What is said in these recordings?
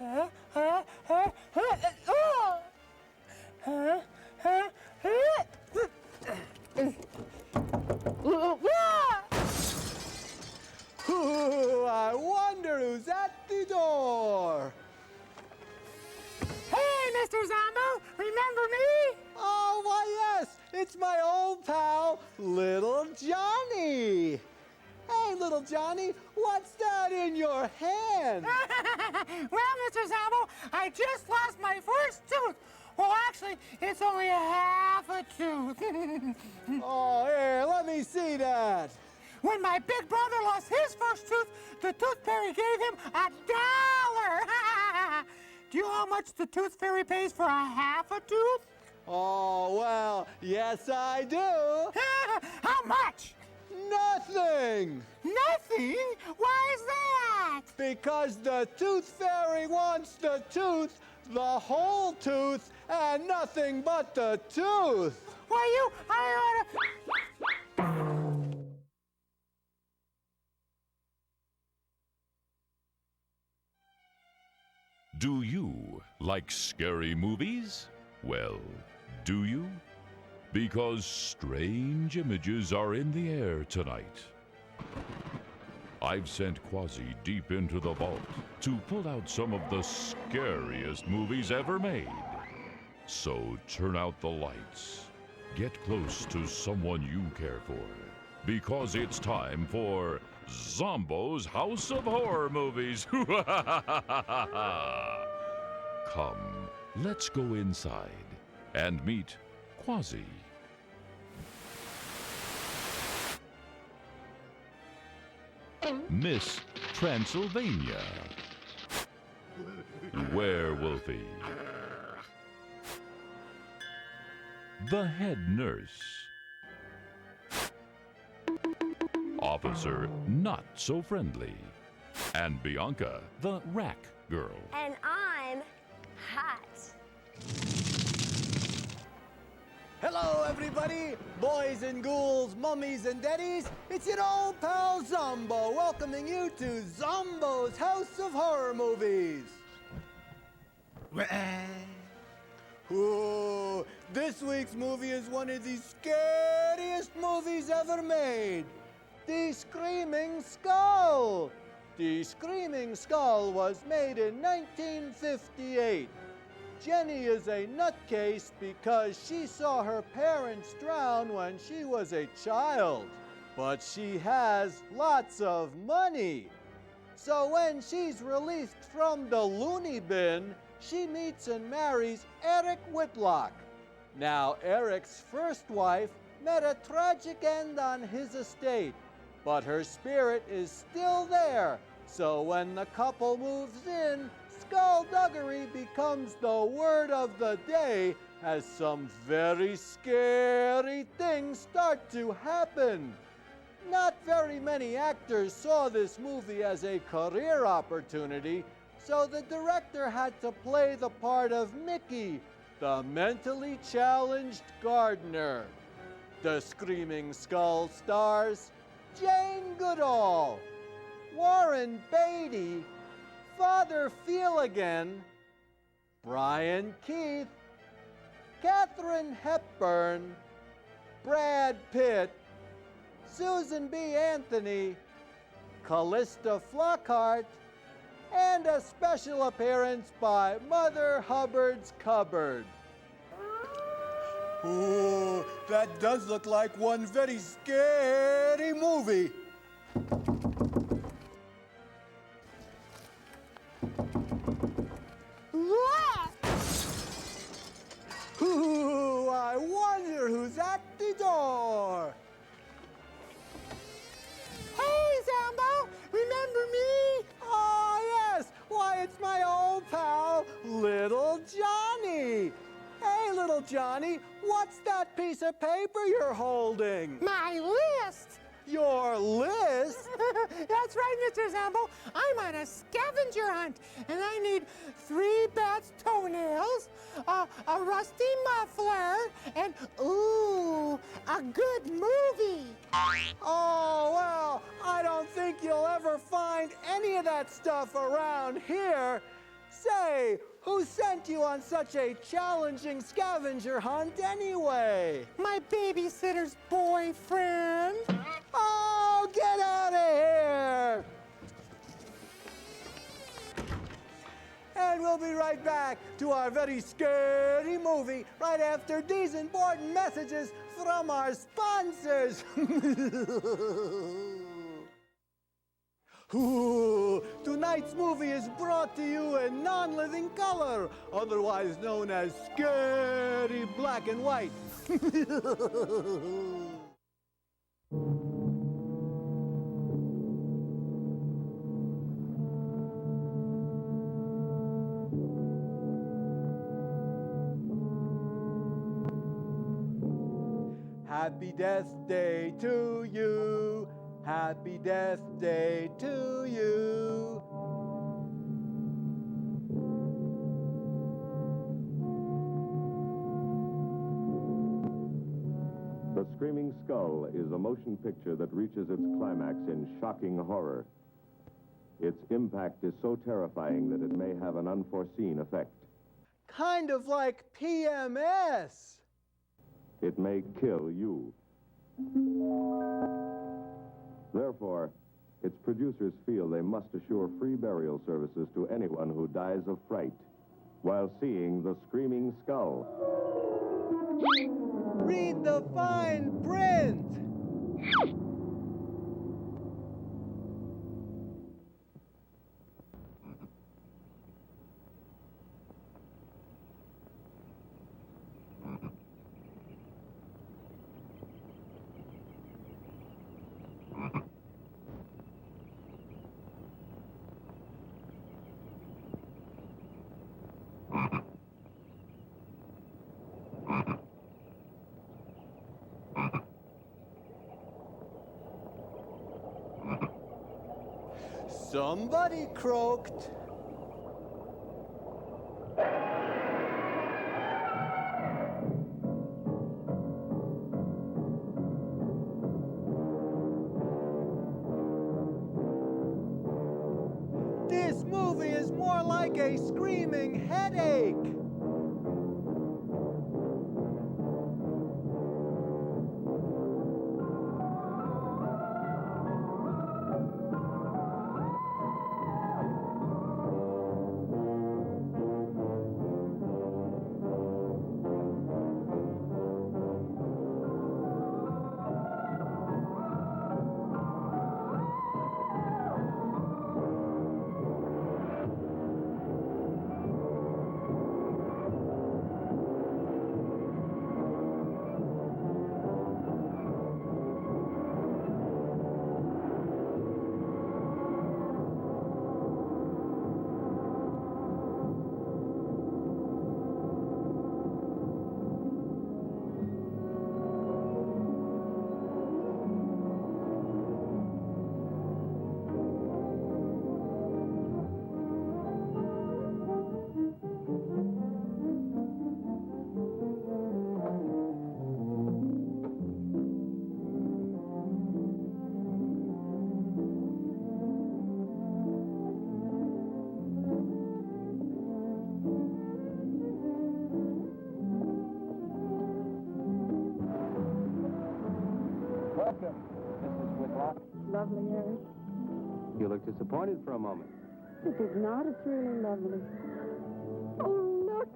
Ooh, I wonder who's at the door. Hey, Mr. Zomboo, remember me? Oh, why, yes, it's my old pal, Little Johnny. Hey, Little Johnny, what's that in your hand? Well, Mr. Zomboo, I just lost my first tooth. Well, actually, it's only half a tooth. Oh, here, let me see that. When my big brother lost his first tooth, the tooth fairy gave him $1. Do you know how much the tooth fairy pays for a half a tooth? Oh, well, yes, I do. How much? Nothing. Nothing? Why is that? Because the tooth fairy wants the tooth, the whole tooth, and nothing but the tooth. Why, Do you like scary movies? Well, do you? Because strange images are in the air tonight. I've sent Quasi deep into the vault to pull out some of the scariest movies ever made. So turn out the lights, get close to someone you care for, because it's time for Zomboo's House of Horror Movies. Come, let's go inside and meet Quasi. Miss Transylvania. Werewolfie. The head nurse. Officer not so friendly. And Bianca, the rack girl. And I'm hot. Hello, everybody, boys and ghouls, mummies and daddies. It's your old pal Zomboo, welcoming you to Zomboo's House of Horror Movies. Ooh, this week's movie is one of the scariest movies ever made. The Screaming Skull. The Screaming Skull was made in 1958. Jenny is a nutcase because she saw her parents drown when she was a child. But she has lots of money. So when she's released from the loony bin, she meets and marries Eric Whitlock. Now, Eric's first wife met a tragic end on his estate, but her spirit is still there. So when the couple moves in, skullduggery becomes the word of the day as some very scary things start to happen. Not very many actors saw this movie as a career opportunity, so the director had to play the part of Mickey, the mentally challenged gardener. The Screaming Skull stars Jane Goodall, Warren Beatty, Father Feeligan, Brian Keith, Katharine Hepburn, Brad Pitt, Susan B. Anthony, Callista Flockhart, and a special appearance by Mother Hubbard's Cupboard. Ooh, that does look like one very scary movie. Ooh, I wonder who's at the door. Hey, Zomboo, remember me? Oh, yes. Why, it's my old pal, Little Johnny. Hey, Little Johnny, what's that piece of paper you're holding? My list. Your list? That's right, Mr. Zomboo. I'm on a scavenger hunt, and I need 3 bats' toenails, a rusty muffler, and, ooh, a good movie. Oh, well, I don't think you'll ever find any of that stuff around here. Say, who sent you on such a challenging scavenger hunt anyway? My babysitter's boyfriend. Oh, get out of here! And we'll be right back to our very scary movie right after these important messages from our sponsors. Ooh, tonight's movie is brought to you in non-living color, otherwise known as scary black and white. Happy Death Day to you. Happy Death Day to you. The Screaming Skull is a motion picture that reaches its climax in shocking horror. Its impact is so terrifying that it may have an unforeseen effect. Kind of like PMS. It may kill you. Therefore, its producers feel they must assure free burial services to anyone who dies of fright while seeing The Screaming Skull. Read the fine print. Somebody croaked. This movie is more like a screaming headache. Welcome, Mrs. Whitlock. Lovely, Harry. You look disappointed for a moment. It is not. It's really lovely. Oh, look.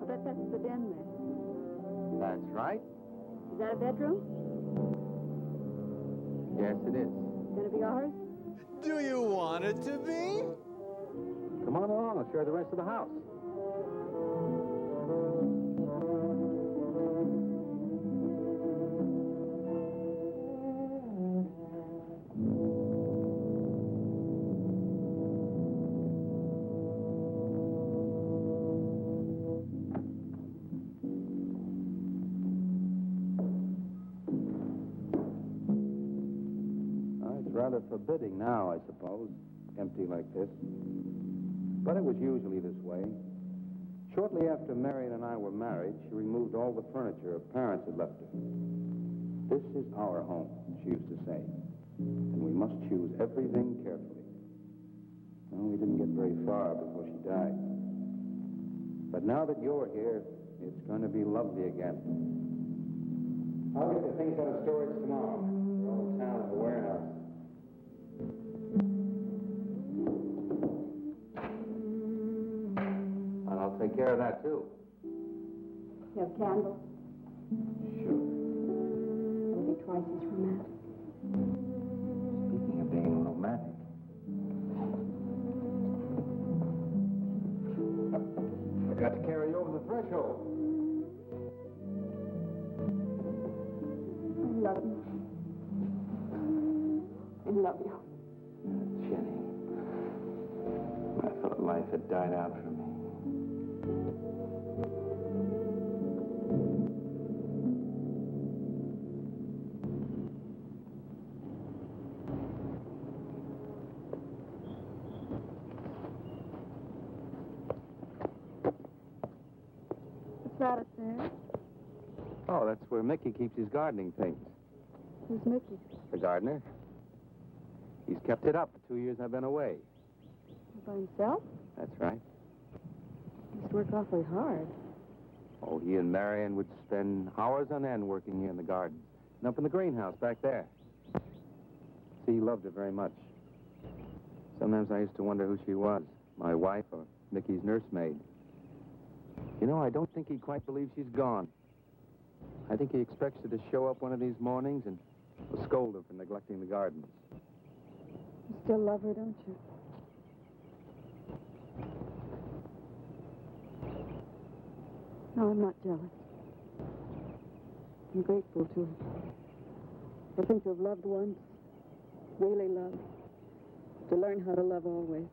I bet that's the den there. That's right. Is that a bedroom? Yes, it is. Gonna be ours? Do you want it to be? Come on along. I'll show you the rest of the house. It's rather forbidding now, I suppose, empty like this. But it was usually this way. Shortly after Marion and I were married, she removed all the furniture her parents had left her. This is our home, she used to say, and we must choose everything carefully. Well, we didn't get very far before she died. But now that you're here, it's going to be lovely again. I'll get the things out of storage tomorrow. They're all in town at the warehouse. And I'll take care of that, too. You have candles? Sure. It'll be twice as romantic. Speaking of being romantic. I got to carry you over the threshold. I love you. I love you. Jenny, I thought life had died out for me. What's that up there? Oh, that's where Mickey keeps his gardening things. Who's Mickey? The gardener. He's kept it up the 2 years I've been away. By himself? That's right. He used to work awfully hard. Oh, he and Marion would spend hours on end working here in the garden and up in the greenhouse back there. See, he loved her very much. Sometimes I used to wonder who she was, my wife or Mickey's nursemaid. You know, I don't think he quite believes she's gone. I think he expects her to show up one of these mornings and will scold her for neglecting the gardens. You still love her, don't you? No, I'm not jealous. I'm grateful to her. I think to have loved once, really loved, to learn how to love always.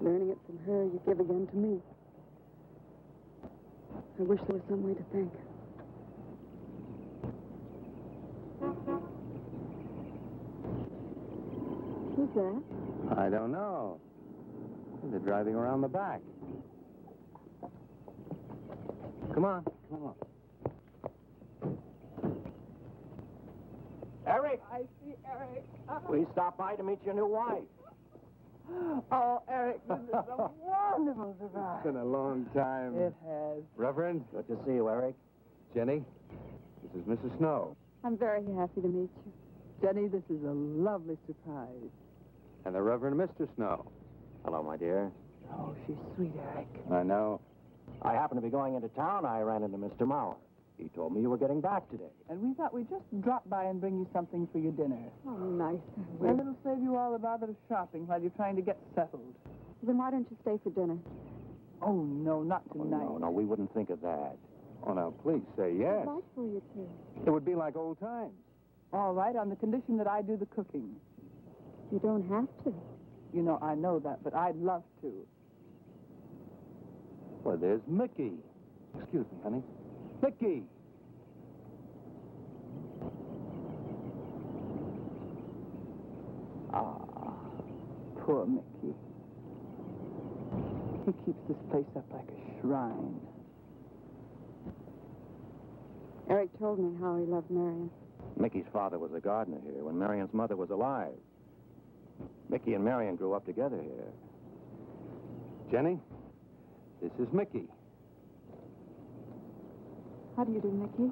Learning it from her, you give again to me. I wish there was some way to thank her. Who's that? I don't know. They're driving around the back. Come on, come on. Eric, I see Eric. we stopped by to meet your new wife. Oh, Eric, this is a wonderful surprise. It's been a long time. It has. Reverend, Good to see you, Eric. Jenny, this is Mrs. Snow. I'm very happy to meet you. Jenny, this is a lovely surprise. And the Reverend Mr. Snow. Hello, my dear. Oh, she's sweet, Eric. I know. I happen to be going into town. I ran into Mr. Mauer. He told me you were getting back today. And we thought we'd just drop by and bring you something for your dinner. Oh, nice. And it'll save you all the bother of shopping while you're trying to get settled. Then why don't you stay for dinner? Oh, no, not Oh, tonight. no, we wouldn't think of that. Oh, now, please say yes. I'd like for you to. It would be like old times. All right, on the condition that I do the cooking. You don't have to. You know, I know that, but I'd love to. Well, there's Mickey. Excuse me, honey. Mickey! Ah, poor Mickey. He keeps this place up like a shrine. Eric told me how he loved Marion. Mickey's father was a gardener here when Marion's mother was alive. Mickey and Marion grew up together here. Jenny, this is Mickey. How do you do, Mickey?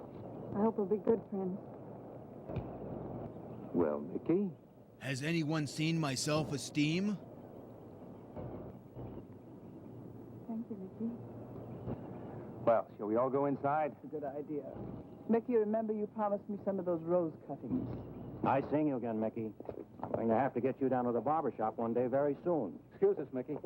I hope we'll be good friends. Well, Mickey, Has anyone seen my self-esteem? Thank you, Mickey. well, shall we all go inside? It's a good idea. Mickey, remember you promised me some of those rose cuttings. Nice seeing you again, Mickey. I'm going to have to get you down to the barber shop one day very soon. Excuse us, Mickey.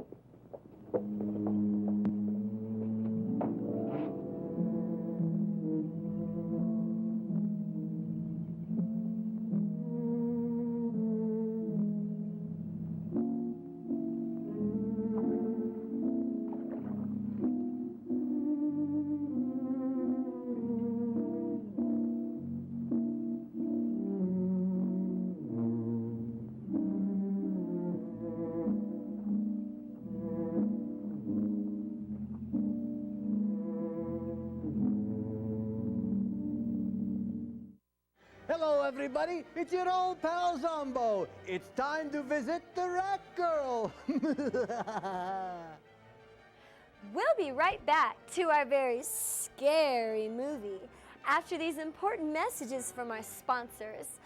everybody, it's your old pal Zombo. It's time to visit the Rat Girl. We'll be right back to our very scary movie after these important messages from our sponsors.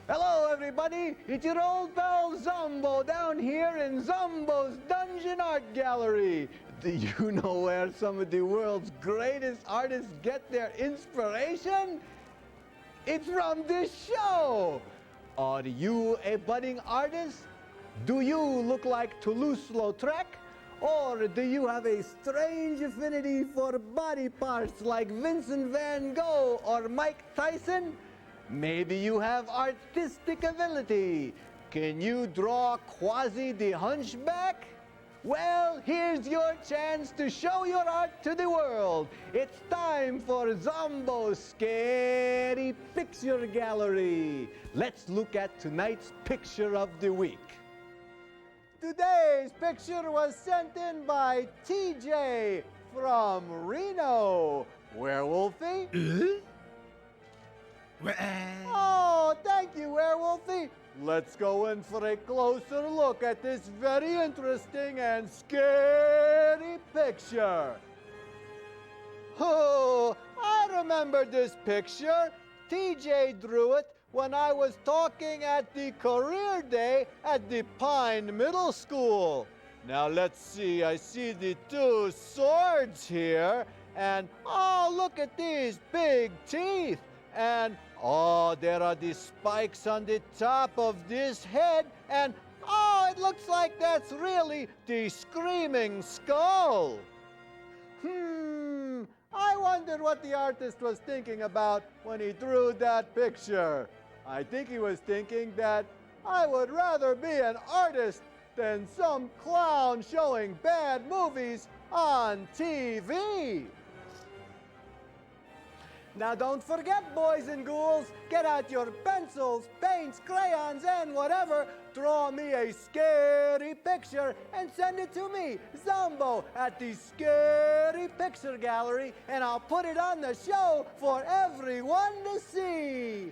Hello, everybody. It's your old pal Zombo down here in Zombo's Dungeon Art Gallery. Do you know where some of the world's greatest artists get their inspiration? It's from this show. Are you a budding artist? Do you look like Toulouse-Lautrec? Or do you have a strange affinity for body parts like Vincent van Gogh or Mike Tyson? Maybe you have artistic ability. Can you draw Quasi the Hunchback? Well, here's your chance to show your art to the world. It's time for Zombo's Scary Picture Gallery. Let's look at tonight's picture of the week. Today's picture was sent in by TJ from Reno. Werewolfie? Oh, thank you, Werewolfie. Let's go in for a closer look at this very interesting and scary picture. Oh, I remember this picture. TJ drew it when I was talking at the career day at the Pine Middle School. Now let's see, I see the two swords here, and oh, look at these big teeth. And oh, there are the spikes on the top of this head, and oh, it looks like that's really the screaming skull. I wonder what the artist was thinking about when he drew that picture. I think he was thinking that I would rather be an artist than some clown showing bad movies on TV. Now don't forget, boys and ghouls, get out your pencils, paints, crayons, and whatever. Draw me a scary picture and send it to me, Zombo, at the Scary Picture Gallery, and I'll put it on the show for everyone to see.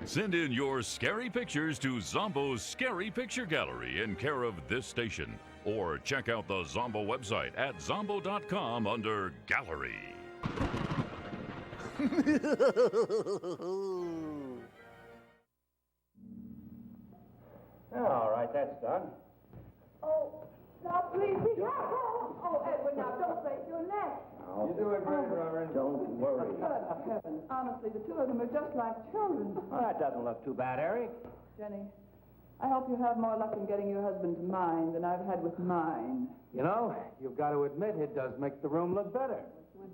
Send in your scary pictures to Zombo's Scary Picture Gallery in care of this station. Or check out the Zombo website at zombo.com under Gallery. All right, that's done. Oh, now please be careful. Oh, Edward, now don't break your neck. You do it great, Reverend. Don't worry. Good heavens. Honestly, the two of them are just like children. Well, that doesn't look too bad, Eric. Jenny, I hope you have more luck in getting your husband to mine than I've had with mine. You know, you've got to admit it does make the room look better.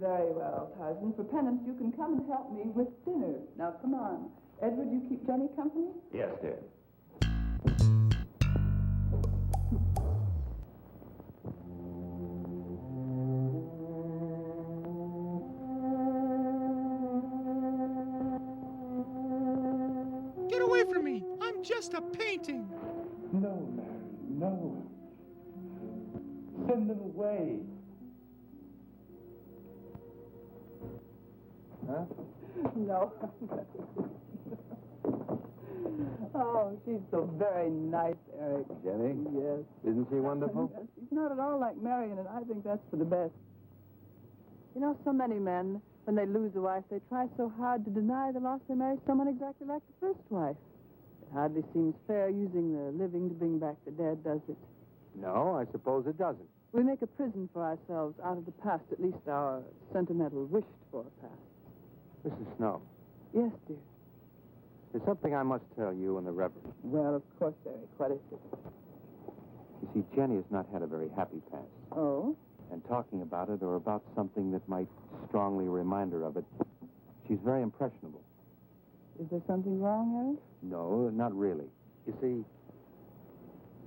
Very well, Tarzan. For penance, you can come and help me with dinner. Now, come on. Edward, you keep Jenny company? Yes, dear. Get away from me! I'm just a painting. No, Mary, no. Send them away. Huh? No. Oh, she's so very nice, Eric. Jenny? Yes. Isn't she wonderful? Yes, she's not at all like Marion, and I think that's for the best. You know, so many men, when they lose a wife, they try so hard to deny the loss they marry someone exactly like the first wife. It hardly seems fair using the living to bring back the dead, does it? No, I suppose it doesn't. We make a prison for ourselves out of the past, at least our sentimental, wished-for past. Mrs. Snow, Yes, dear. there's something I must tell you and the Reverend. Well, of course, Eric. What is it? You see, Jenny has not had a very happy past. Oh? And talking about it or about something that might strongly remind her of it, she's very impressionable. Is there something wrong, Eric? No, not really. You see,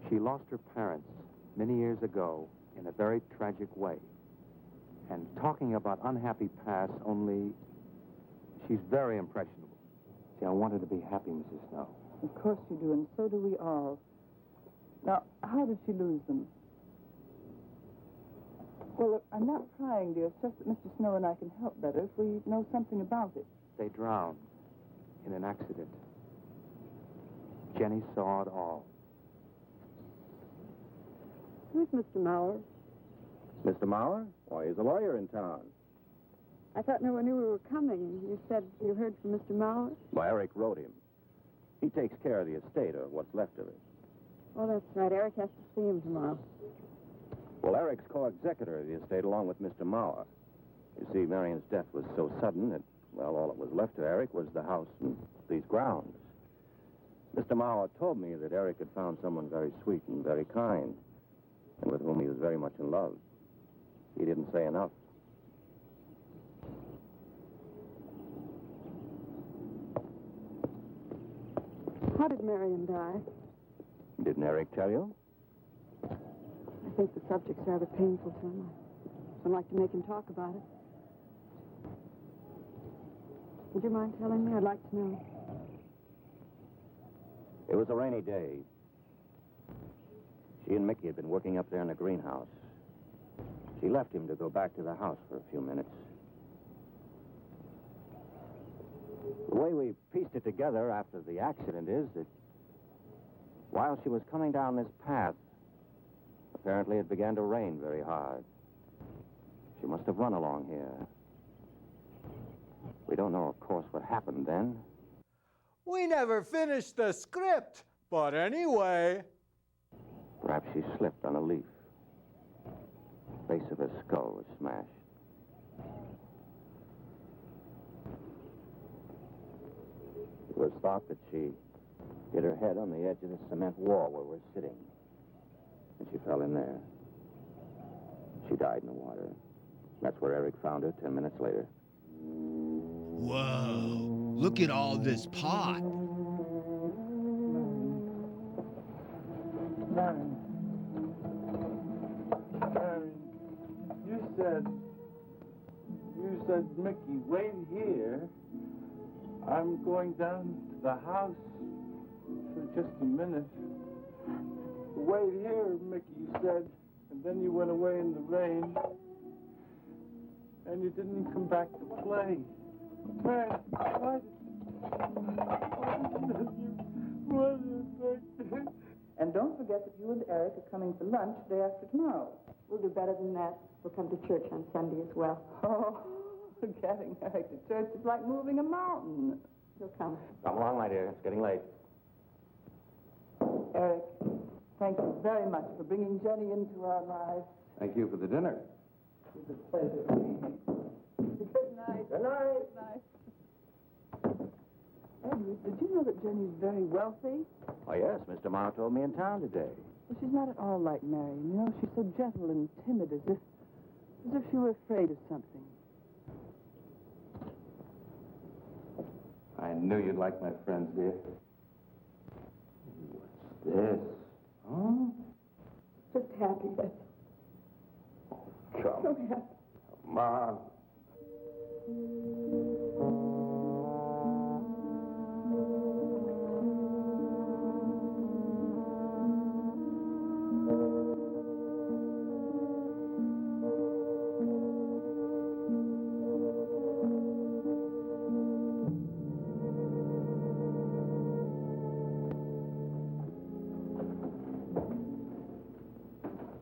she lost her parents many years ago in a very tragic way. And talking about unhappy past only, she's very impressionable. See, I want her to be happy, Mrs. Snow. Of course you do, and so do we all. Now, how did she lose them? Well, I'm not prying, dear. It's just that Mr. Snow and I can help better if we know something about it. They drowned in an accident. Jenny saw it all. Who's Mr. Mauer? Mr. Mauer? Why, he's a lawyer in town. I thought no one knew we were coming. You said you heard from Mr. Mauer? Well, Eric wrote him. He takes care of the estate, or what's left of it. Oh, that's right. Eric has to see him tomorrow. Well, Eric's co-executor of the estate along with Mr. Mauer. You see, Marion's death was so sudden that, well, all that was left to Eric was the house and these grounds. Mr. Mauer told me that Eric had found someone very sweet and very kind, and with whom he was very much in love. He didn't say enough. How did Marion die? Didn't Eric tell you? I think the subject's rather painful to him. I don't like to make him talk about it. Would you mind telling me? I'd like to know. It was a rainy day. She and Mickey had been working up there in the greenhouse. She left him to go back to the house for a few minutes. The way we pieced it together after the accident is that while she was coming down this path, apparently it began to rain very hard. She must have run along here. We don't know, of course, what happened then. We never finished the script, but anyway. Perhaps she slipped on a leaf. The base of her skull was smashed. It was thought that she hit her head on the edge of the cement wall where we're sitting. And she fell in there. She died in the water. That's where Eric found her 10 minutes later. Whoa, look at all this pot. Marion, you said, Mickey, wait here. I'm going down to the house for just a minute. Wait here, Mickey, you said, and then you went away in the rain, and you didn't come back to play. Man, what And don't forget that you and Eric are coming for lunch day after tomorrow. We'll do better than that. We'll come to church on Sunday as well. Oh, getting Eric to church is like moving a mountain. He'll come. Come along, my dear. It's getting late. Eric, thank you very much for bringing Jenny into our lives. Thank you for the dinner. It was a pleasure. Good night. Good night. Good night. Edward, did you know that Jenny's very wealthy? Oh, yes. Mr. Mauer told me in town today. Well, she's not at all like Marion. You know, she's so gentle and timid, as if she were afraid of something. I knew you'd like my friends, dear. What's this? Huh? Just happy, that's Oh, come. so happy. Come on.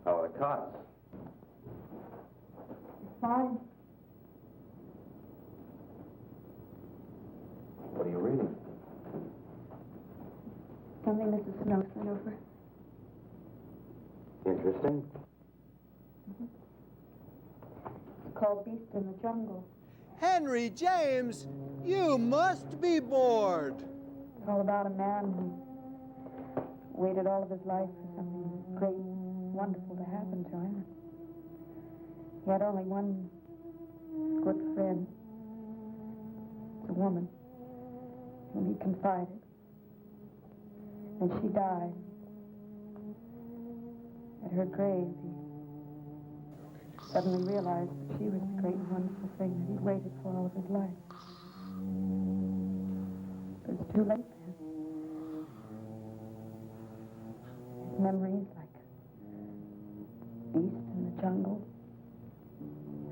How are the cots? Fine. What are you reading? Something Mrs. Snow sent over. Interesting. It's called Beast in the Jungle. Henry James, you must be bored. It's all about a man who waited all of his life for something great, wonderful to happen to him. He had only one good friend. It's a woman whom he confided. And she died. At her grave, he suddenly realized that she was the great, wonderful thing that he'd waited for all of his life. But it's too late then. His memories, like beast in the jungle,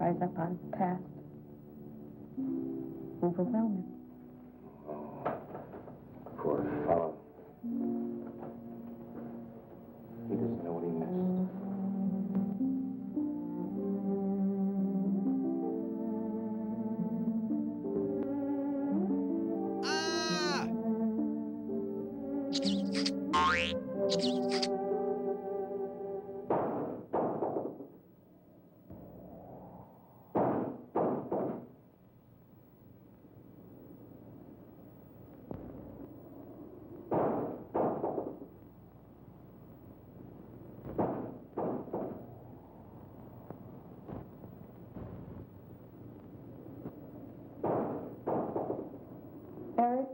rise up out of the past. Overwhelm him. Oh, poor fellow. He doesn't know what he missed. Eric?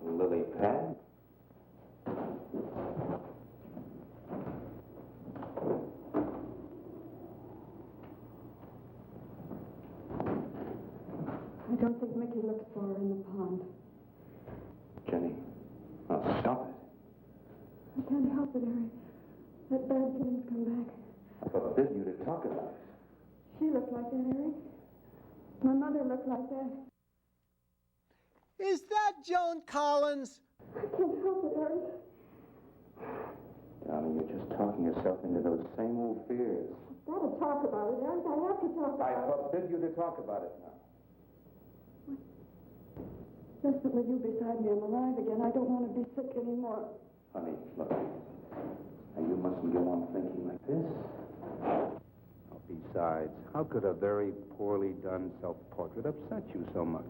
Lily pad? I don't think Mickey looks for her in the pond. Jenny, now stop it. I can't help it, Eric. That bad feeling's come back. I forbid you to talk about it. She looked like that, Eric. My mother looked like that. Is that Joan Collins? I can't help it, Eric. Darling, you're just talking yourself into those same old fears. I've got to talk about it, Eric. I have to talk about it. I forbid you to talk about it now. Just that with you beside me, I'm alive again. I don't want to be sick anymore. Honey, look. Now, you mustn't go on thinking like this. Besides, how could a very poorly done self-portrait upset you so much?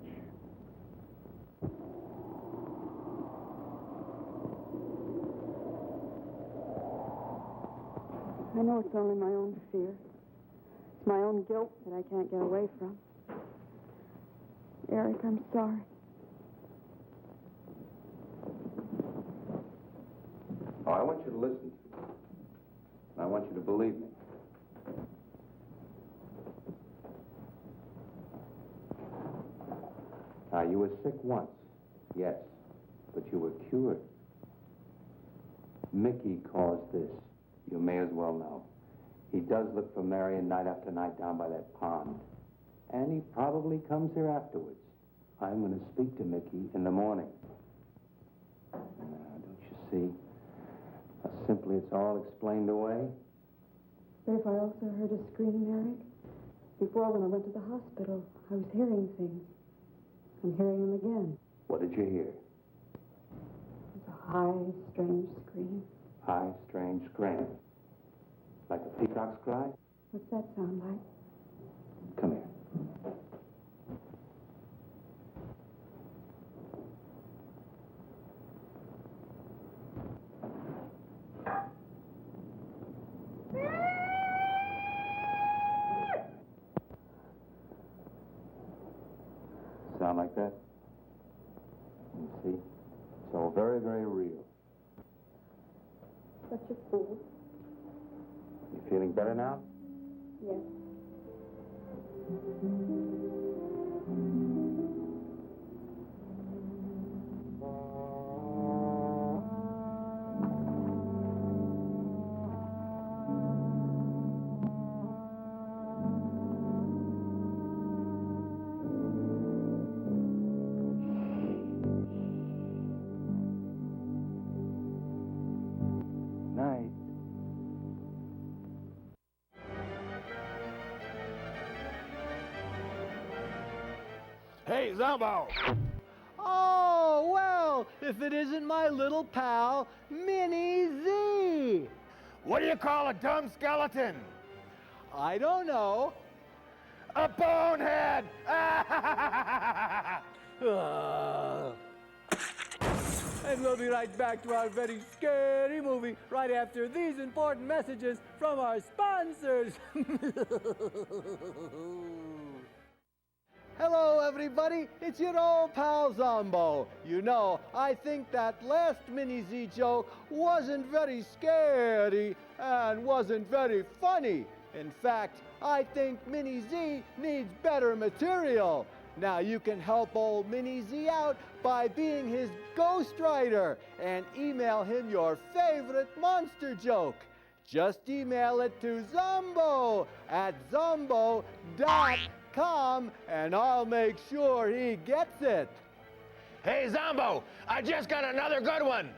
I know it's only my own fear. It's my own guilt that I can't get away from. Eric, I'm sorry. Oh, I want you to listen to me. I want you to believe me. Now, you were sick once, yes, but you were cured. Mickey caused this. You may as well know. He does look for Marion night after night down by that pond. And he probably comes here afterwards. I'm going to speak to Mickey in the morning. Now, don't you see? How simply it's all explained away? But if I also heard a scream, Eric, before when I went to the hospital, I was hearing things. I'm hearing them again. What did you hear? It's a high, strange scream. High, strange scream. Like a peacock's cry? What's that sound like? Come here. around like that? You see? It's all very, very real. Such a fool. You feeling better now? Yes. Night. Hey, Zombo! Oh, well, if it isn't my little pal, Minnie Z. What do you call a dumb skeleton? I don't know. A bonehead! And we'll be right back to our very scary movie right after these important messages from our sponsors. Hello, everybody. It's your old pal Zombo. You know, I think that last Mini Z joke wasn't very scary and wasn't very funny. In fact, I think Mini Z needs better material. Now you can help old Mini Z out by being his ghostwriter and email him your favorite monster joke. Just email it to Zombo at zombo.com and I'll make sure he gets it. Hey, Zombo! I just got another good one!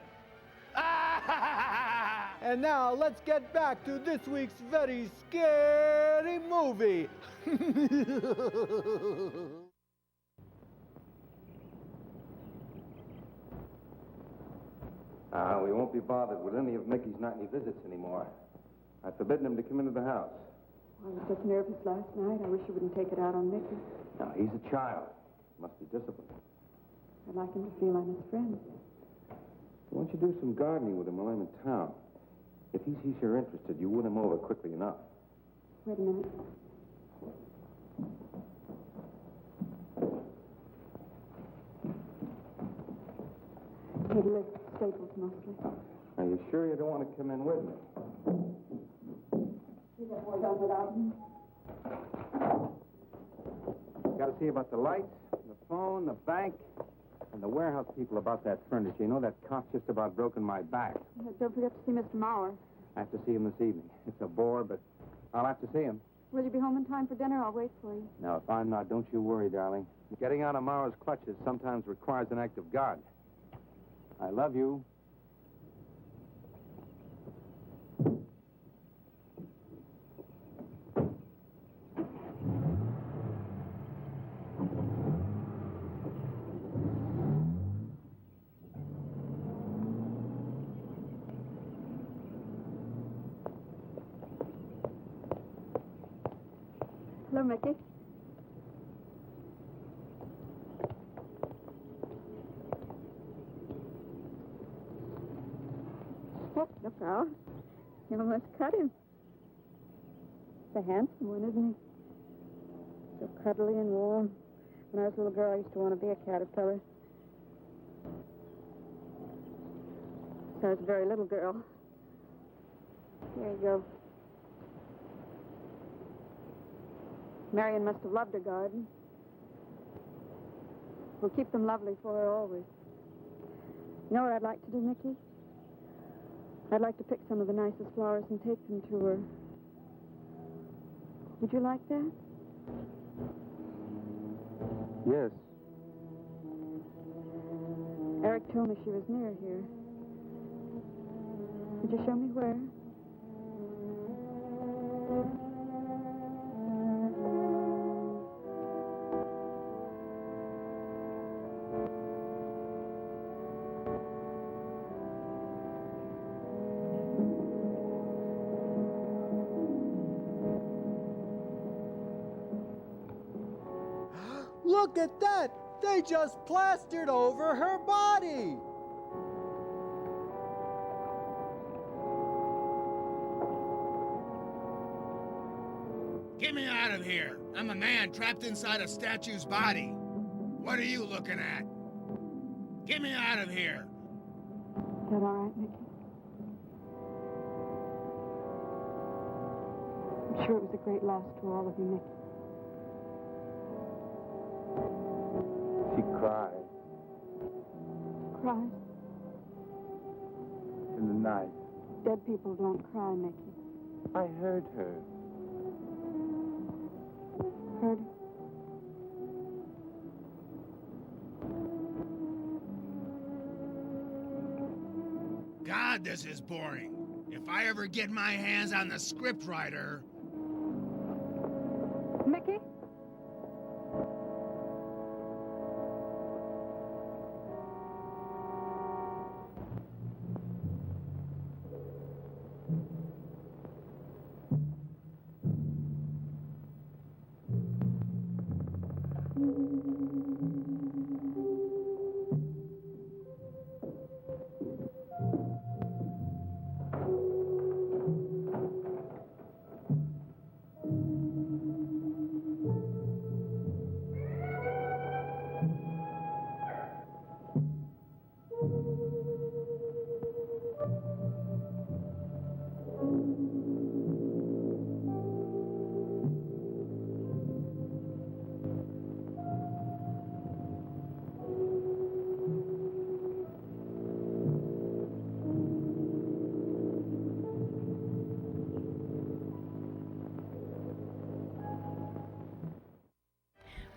And now let's get back to this week's very scary movie. We won't be bothered with any of Mickey's nightly visits anymore. I've forbidden him to come into the house. I was just nervous last night. I wish you wouldn't take it out on Mickey. Now, he's a child. Must be disciplined. I'd like him to feel I'm his friend. Why don't you do some gardening with him while I'm in town? If he sees you're interested, you win him over quickly enough. Wait a minute. He'd lift staples mostly. Are you sure you don't want to come in with me? You get more done without him. Got to see about the lights, the phone, the bank, and the warehouse people about that furniture. You know, that cop's just about broken my back. Don't forget to see Mr. Mauer. I have to see him this evening. It's a bore, but I'll have to see him. Will you be home in time for dinner? I'll wait for you. Now, if I'm not, don't you worry, darling. Getting out of Mauer's clutches sometimes requires an act of God. I love you. Hello, Mickey. Oh, look out. You almost cut him. He's a handsome one, isn't he? So cuddly and warm. When I was a little girl, I used to want to be a caterpillar. So I was a very little girl. Here you go. Marion must have loved her garden. We'll keep them lovely for her always. You know what I'd like to do, Mickey? I'd like to pick some of the nicest flowers and take them to her. Would you like that? Yes. Eric told me she was near here. Could you show me where? Look at that! They just plastered over her body! Get me out of here. I'm a man trapped inside a statue's body. What are you looking at? Get me out of here. Is that all right, Mickey? I'm sure it was a great loss to all of you, Mickey. She cried Cries? in the night. Dead people don't cry, Mickey. I heard her. Heard her? God, this is boring. If I ever get my hands on the scriptwriter... Mickey?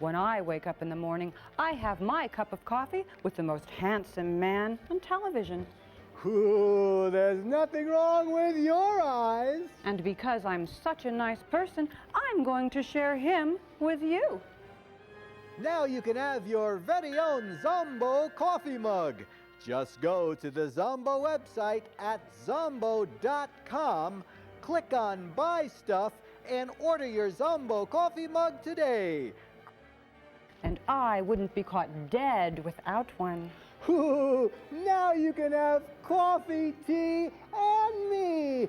When I wake up in the morning, I have my cup of coffee with the most handsome man on television. Ooh, there's nothing wrong with your eyes. And because I'm such a nice person, I'm going to share him with you. Now you can have your very own ZOMBOO coffee mug. Just go to the ZOMBOO website at zomboo.com, click on Buy Stuff, and order your ZOMBOO coffee mug today. And I wouldn't be caught dead without one. Ooh, now you can have coffee, tea, and me.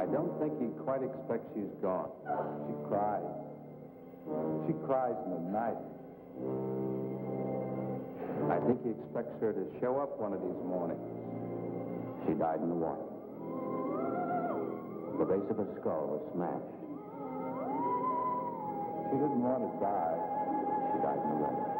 I don't think he quite expects she's gone. She cries. She cries in the night. I think he expects her to show up one of these mornings. She died in the water. The base of her skull was smashed. She didn't want to die. She died in the water.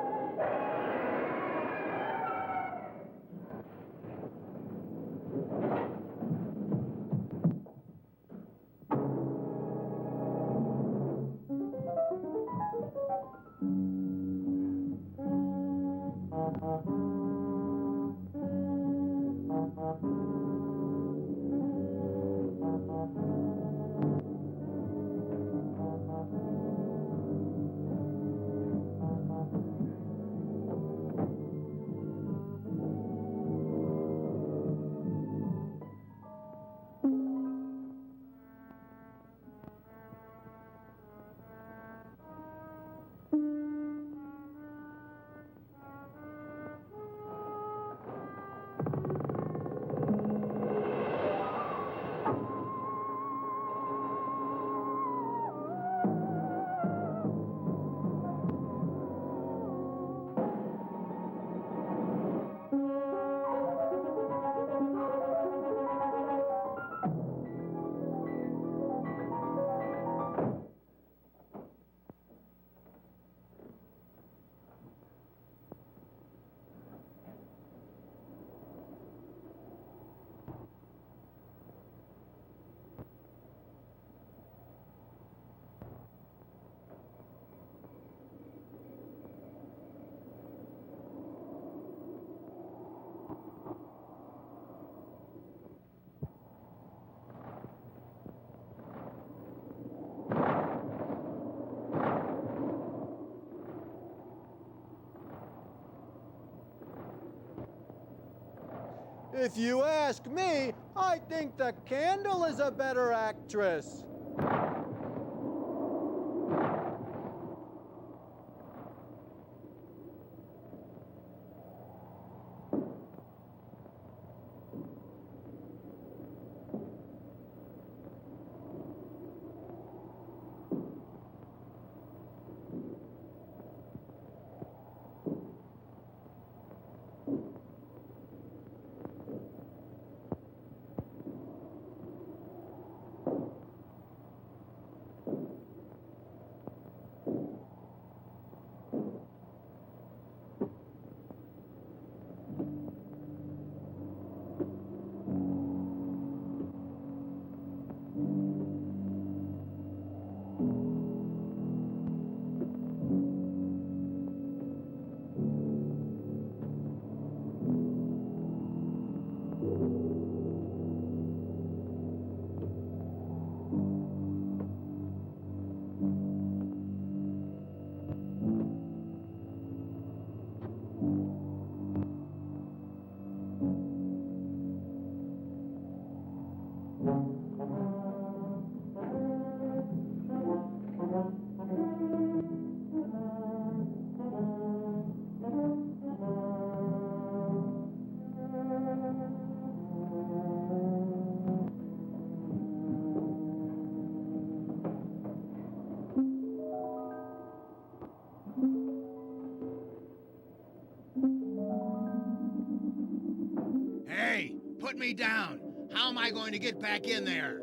If you ask me, I think the candle is a better actress. Hey, put me down. How am I going to get back in there?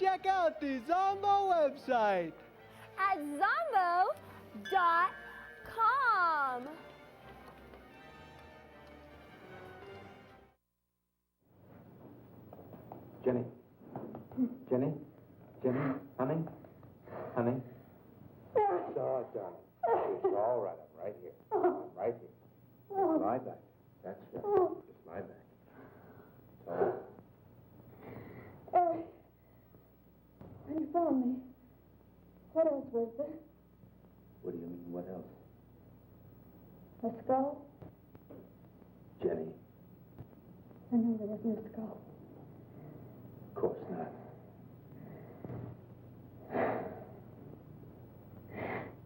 check out the Zombo website at zombo.com. Jenny. Jenny? Jenny? Honey? Honey? It's all done. It's all right. I'm right here. I'm right here. Just lie back. That's right. Just lie back. It's all right. Eric, when you found me, what else was there? What do you mean, what else? A skull? Jenny, I knew there was no skull. of course not.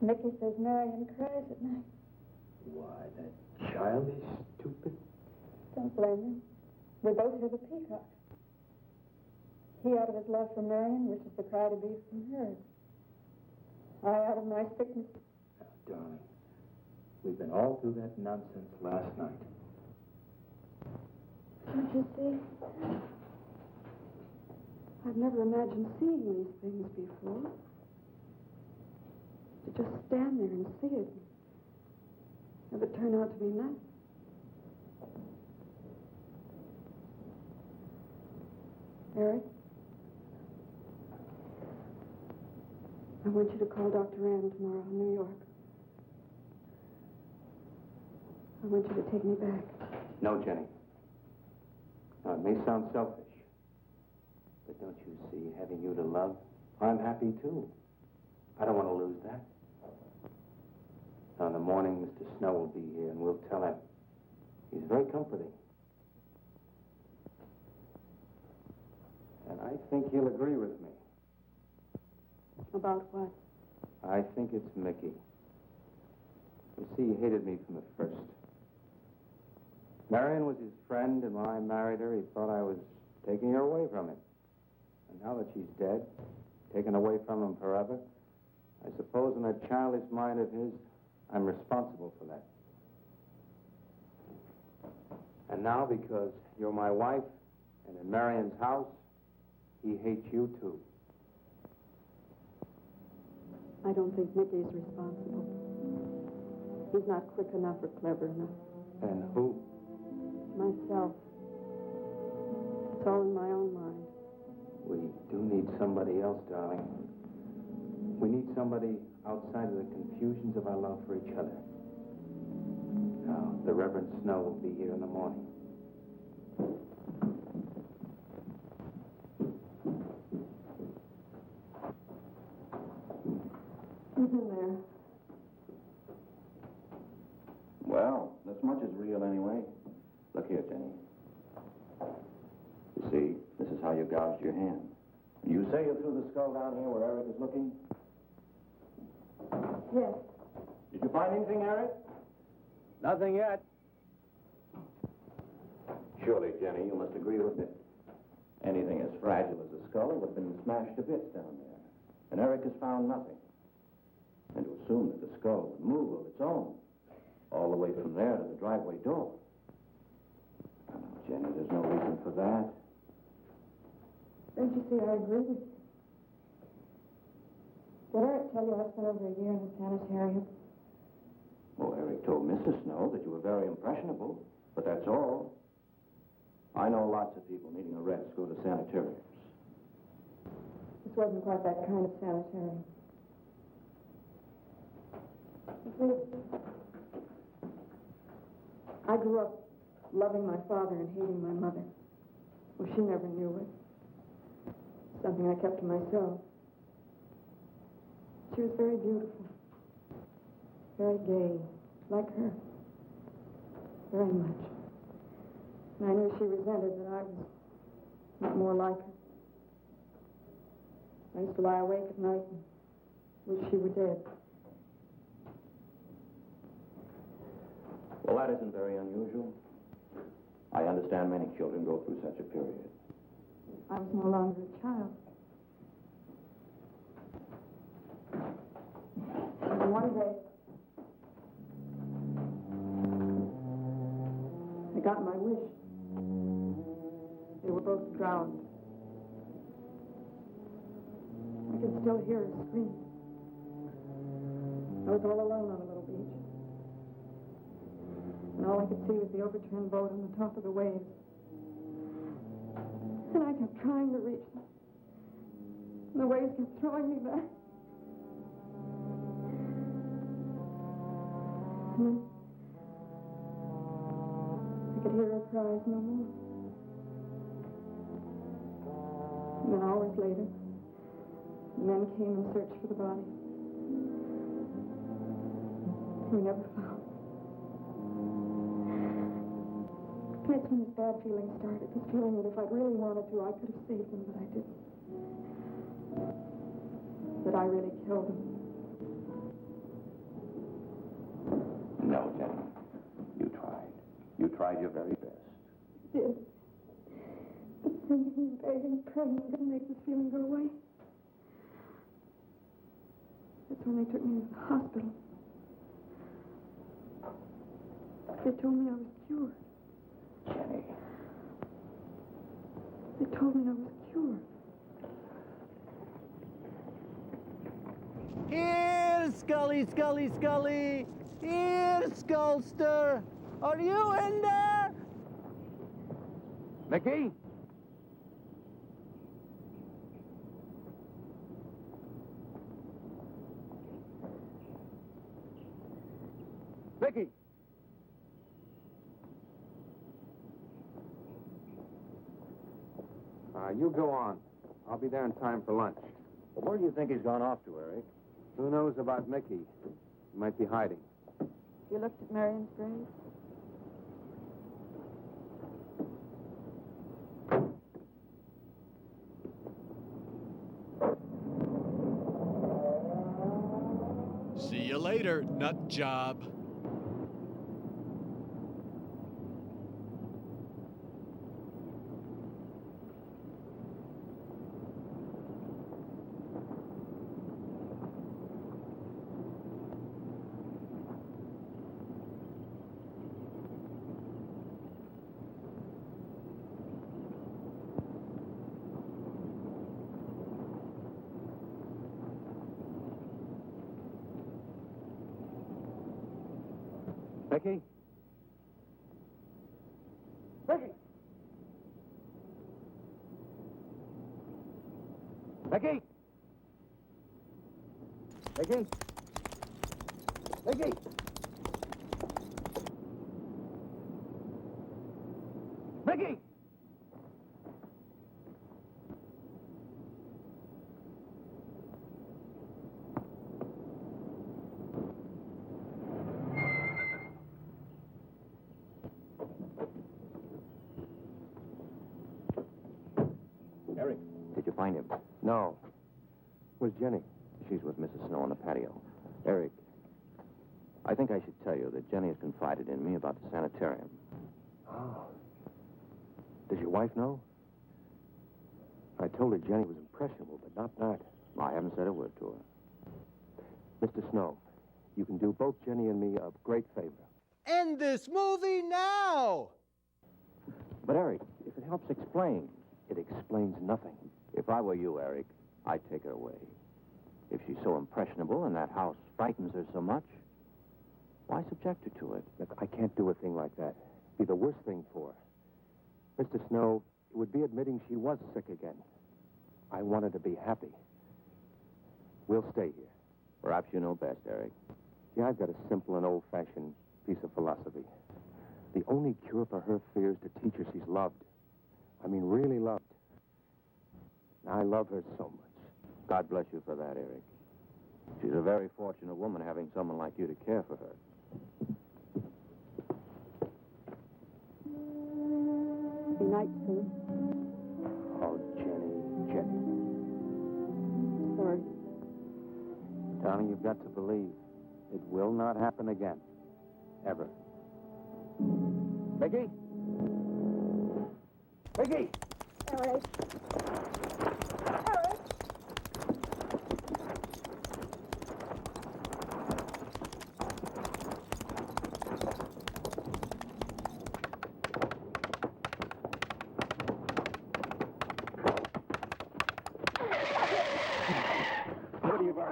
Mickey says Marion cries at night. Why, that child is stupid. Don't blame him. We both hear the peacocks. He out of his love for Marion wishes the cry to be from hers. I out of my sickness. Now, darling, we've been all through that nonsense last night. Don't you see? I've never imagined seeing these things before. To just stand there and see it. Have it turn out to be nice. Eric? I want you to call Dr. Ann tomorrow in New York. I want you to take me back. No, Jenny. Now, it may sound selfish, but don't you see, having you to love, I'm happy too. I don't want to lose that. Now, in the morning, Mr. Snow will be here, and we'll tell him. He's very comforting. And I think he'll agree with me. About what? I think it's Mickey. You see, he hated me from the first. Marion was his friend, and when I married her, he thought I was taking her away from him. And now that she's dead, taken away from him forever, I suppose in that childish mind of his, I'm responsible for that. And now, because you're my wife, and in Marion's house, he hates you too. I don't think Mickey's responsible. He's not quick enough or clever enough. And who? Myself. It's all in my own mind. We do need somebody else, darling. We need somebody outside of the confusions of our love for each other. Now, the Reverend Snow will be here in the morning. Who's in there? Well, this much is real anyway. Look here, Jenny. You see, this is how you gouged your hand. You say you threw the skull down here where Eric is looking? Yes. Did you find anything, Eric? Nothing yet. Surely, Jenny, you must agree with me. Anything as fragile as a skull would have been smashed to bits down there. And Eric has found nothing. And to assume that the skull would move of its own, all the way from there to the driveway door. Oh, no, Jenny, there's no reason for that. Don't you see, I agree with you. Did Eric tell you I spent over a year in the sanitarium? Well, Eric told Mrs. Snow that you were very impressionable, but that's all. I know lots of people needing a rest go to sanitariums. This wasn't quite that kind of sanitarium. You see, I grew up loving my father and hating my mother. Well, she never knew it. Something I kept to myself. She was very beautiful. Very gay. Like her. Very much. And I knew she resented that I was not more like her. I used to lie awake at night and wish she were dead. Well, that isn't very unusual. I understand many children go through such a period. I was no longer a child. And one day, I got my wish. They were both drowned. still hear her scream. I was all alone on a little beach. And all I could see was the overturned boat on the top of the waves. And I kept trying to reach them. And the waves kept throwing me back. And then I could hear her cries no more. And then hours later, men came and searched for the body. We never found. That's when this bad feeling started. This feeling that if I'd really wanted to, I could have saved them, but I didn't. That I really killed them. No, Jenny. You tried. You tried your very best. I did. But singing and begging and praying didn't make this feeling go away. That's when they took me to the hospital. They told me I was cured. Jenny. They told me I was cured. Here, Scully, Scully, Scully. Here, Skullster. Are you in there? Mickey? Mickey! You go on. I'll be there in time for lunch. Well, where do you think he's gone off to, Eric? Who knows about Mickey? He might be hiding. You looked at Marion's grave? See you later, nut job. Mickey? Mickey! Mickey! Mickey? Mickey! Mickey! Eric, did you find him? No. Where's Jenny? She's with Mrs. Snow on the patio. Eric, I think I should tell you that Jenny has confided in me about the sanitarium. Oh. Does your wife know? I told her Jenny was impressionable, but not that. I haven't said a word to her. Mr. Snow, you can do both Jenny and me a great favor. End this movie now! But, Eric, if it helps explain, It explains nothing. if I were you, Eric, I'd take her away. If she's so impressionable and that house frightens her so much, why subject her to it? Look, I can't do a thing like that. It'd be the worst thing for her. Mr. Snow, it would be admitting she was sick again. I want her to be happy. We'll stay here. Perhaps you know best, Eric. See, I've got a simple and old-fashioned piece of philosophy. The only cure for her fear is to teach her she's loved. I mean, really loved. I love her so much. God bless you for that, Eric. She's a very fortunate woman having someone like you to care for her. Be night soon. Oh, Jenny. Sorry. Darling, you've got to believe it will not happen again. Ever. Mickey? Mickey! Eric.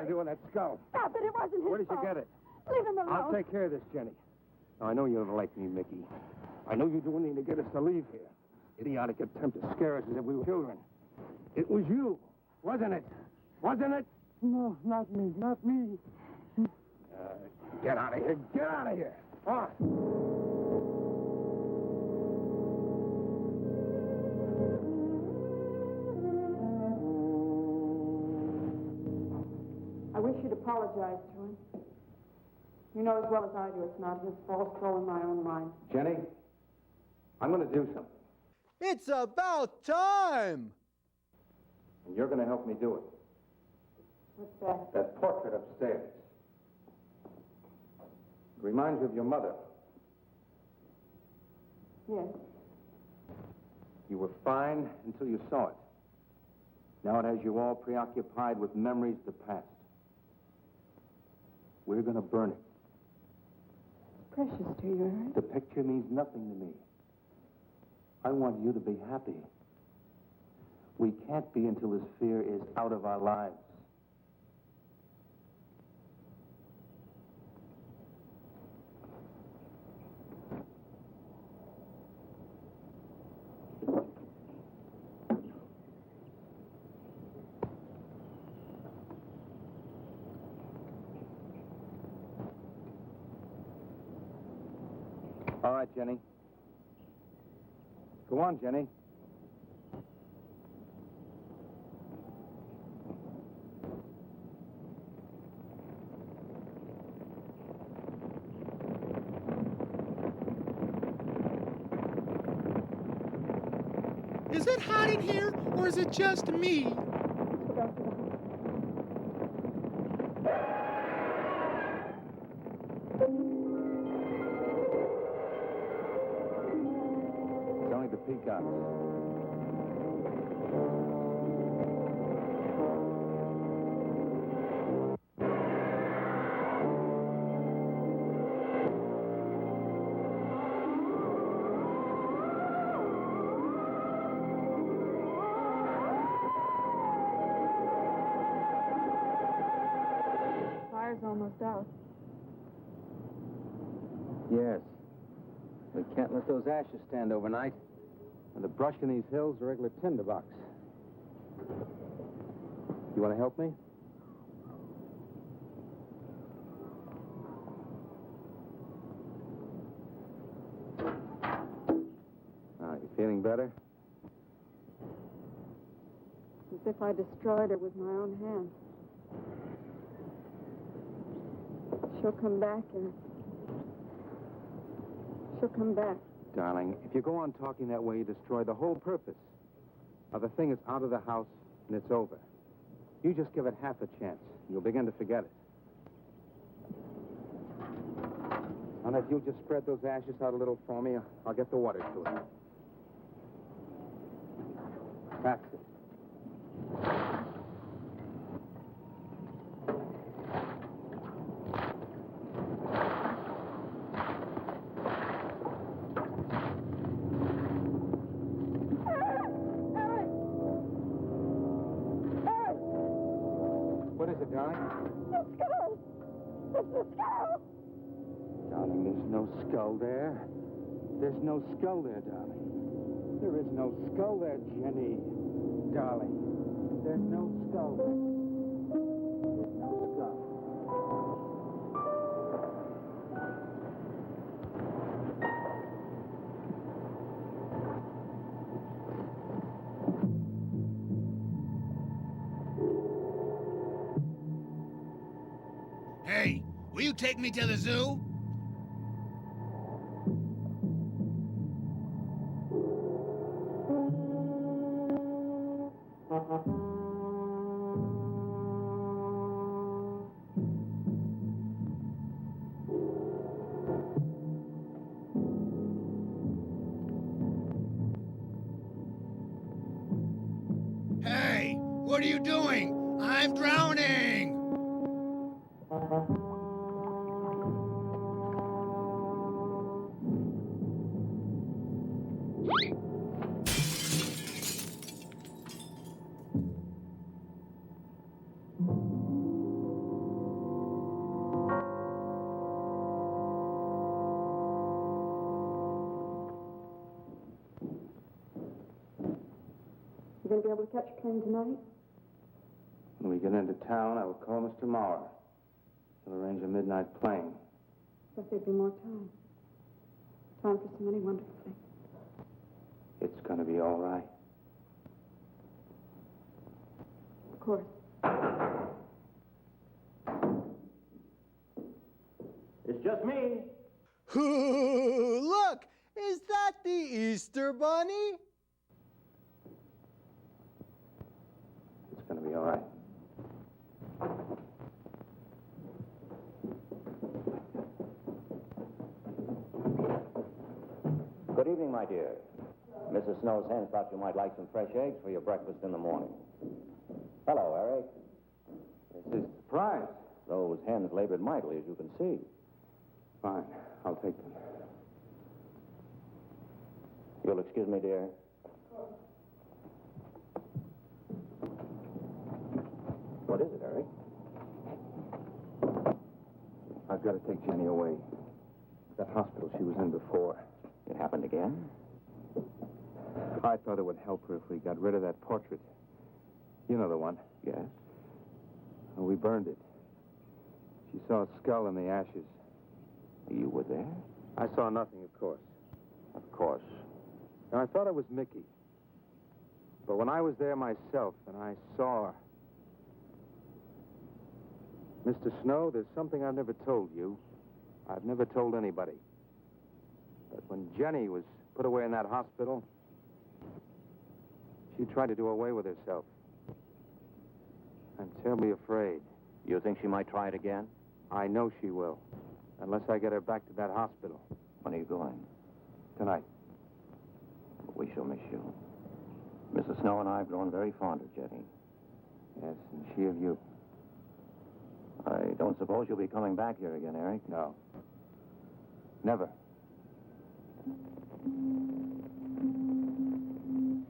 to do with that skull? Stop it. It wasn't his Where did you fault. get it? Leave him alone. I'll take care of this, Jenny. Now, I know you don't like me, Mickey. I know you do anything to get us to leave here. Idiotic attempt to scare us as if we were children. It was you, wasn't it? Wasn't it? No, not me, not me. Get out of here. Get out of here. On. I wish you'd apologize to him. You know as well as I do it's not his fault. It's all in my own mind. Jenny, I'm going to do something, It's about time! and you're going to help me do it. What's that? That portrait upstairs. It reminds you of your mother. Yes. You were fine until you saw it. Now it has you all preoccupied with memories of the past. We're going to burn it. It's precious to you, Eric. The picture means nothing to me. I want you to be happy. We can't be until this fear is out of our lives. All right, Jenny. Go on, Jenny. Is it hot in here, or is it just me? It's only the peacocks. Fire's almost out. Yes. We can't let those ashes stand overnight. And the brush in these hills are a regular tinderbox. You want to help me? You feeling better? As if I destroyed her with my own hands. She'll come back, Eric. She'll come back. Darling, if you go on talking that way, you destroy the whole purpose. Now, the thing is out of the house, and it's over. You just give it half a chance, and you'll begin to forget it. And if you'll just spread those ashes out a little for me, I'll get the water to it. That's it. What is it, darling? The skull! It's the skull! Darling, there's no skull there. There's no skull there, darling. There is no skull there, Jenny. Darling, there's no skull there. There's no skull. Hey, will you take me to the zoo? Hey, what are you doing? I'm drowning! going to be able to catch a train tonight? When we get into town, I will call Mr. Maurer. He'll arrange a midnight plane. Guess there'd be more time. Time for so many wonderful things. It's going to be all right. Of course. It's just me. Look! Is that the Easter Bunny? It's going to be all right. Good evening, my dear. Mrs. Snow's hen thought you might like some fresh eggs for your breakfast in the morning. Hello, Eric. This is a surprise. Those hens labored mightily, as you can see. Fine. I'll take them. You'll excuse me, dear. What is it, Eric? I've got to take Jenny away. That hospital she was in before. It happened again? I thought it would help her if we got rid of that portrait. You know the one. Yes. Well, we burned it. She saw a skull in the ashes. You were there? I saw nothing, of course. Of course. Now, I thought it was Mickey. But when I was there myself and I saw her... Mr. Snow, there's something I've never told you. I've never told anybody. But when Jenny was put away in that hospital, she tried to do away with herself. I'm terribly afraid. You think she might try it again? I know she will. Unless I get her back to that hospital. When are you going? Tonight. We shall miss you. Mrs. Snow and I have grown very fond of Jenny. Yes, and she of you. I don't suppose you'll be coming back here again, Eric? No. Never.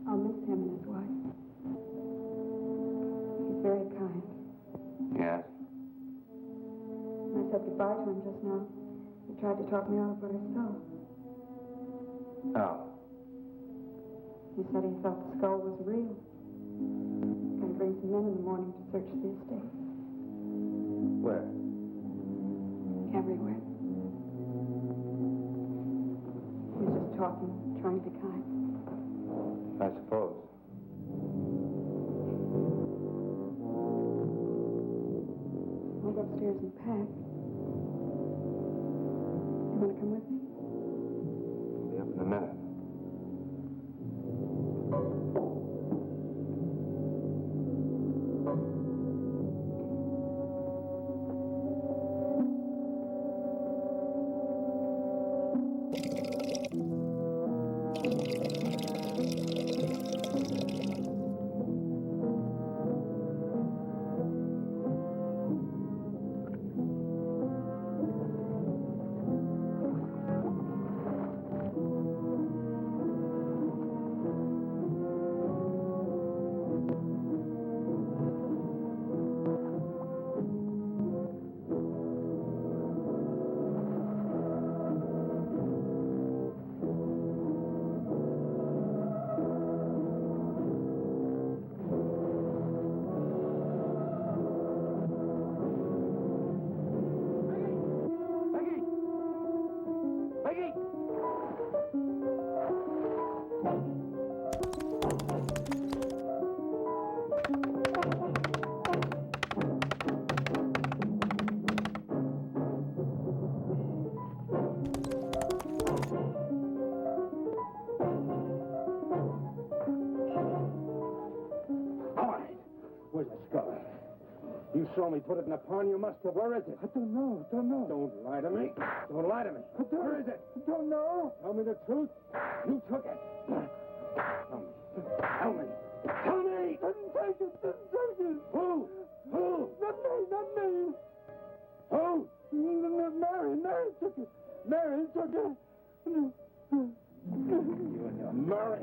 I'll miss him and his wife. He's very kind. Yes? When I said goodbye to him just now, he tried to talk me out of what I saw. Oh. He said he thought the skull was real. He's going to bring some men in the morning to search the estate. Where? Everywhere. He was just talking, trying to be kind. I suppose. I'll go upstairs and pack. You want to come with me? I'll be up in a minute. Where's the skull? You saw me put it in the pond. You must have. Where is it? I don't know. Don't lie to me. Don't lie to me. Where is it? I don't know. Tell me the truth. You took it. Tell me. Tell me. Didn't take it. Didn't take it. Who? Who? Not me. Not me. Who? Mary took it. Mary took it. You and your Mary.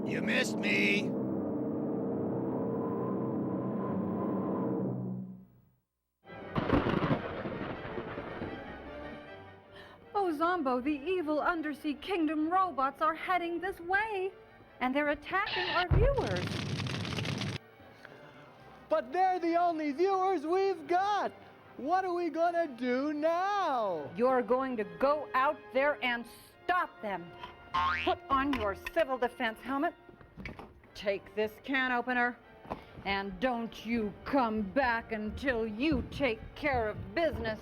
You missed me. Oh, Zombo, the evil undersea kingdom robots are heading this way, and they're attacking our viewers. But they're the only viewers we've got. What are we gonna do now? You're going to go out there and stop them. Put on your civil defense helmet. Take this can opener. And don't you come back until you take care of business.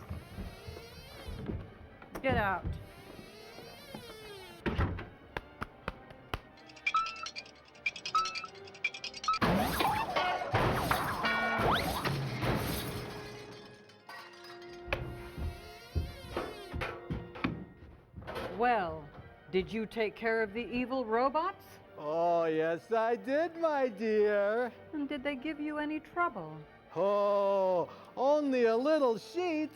Get out. Well, did you take care of the evil robots? Oh, yes, I did, my dear. And did they give you any trouble? Oh, only a little sheet.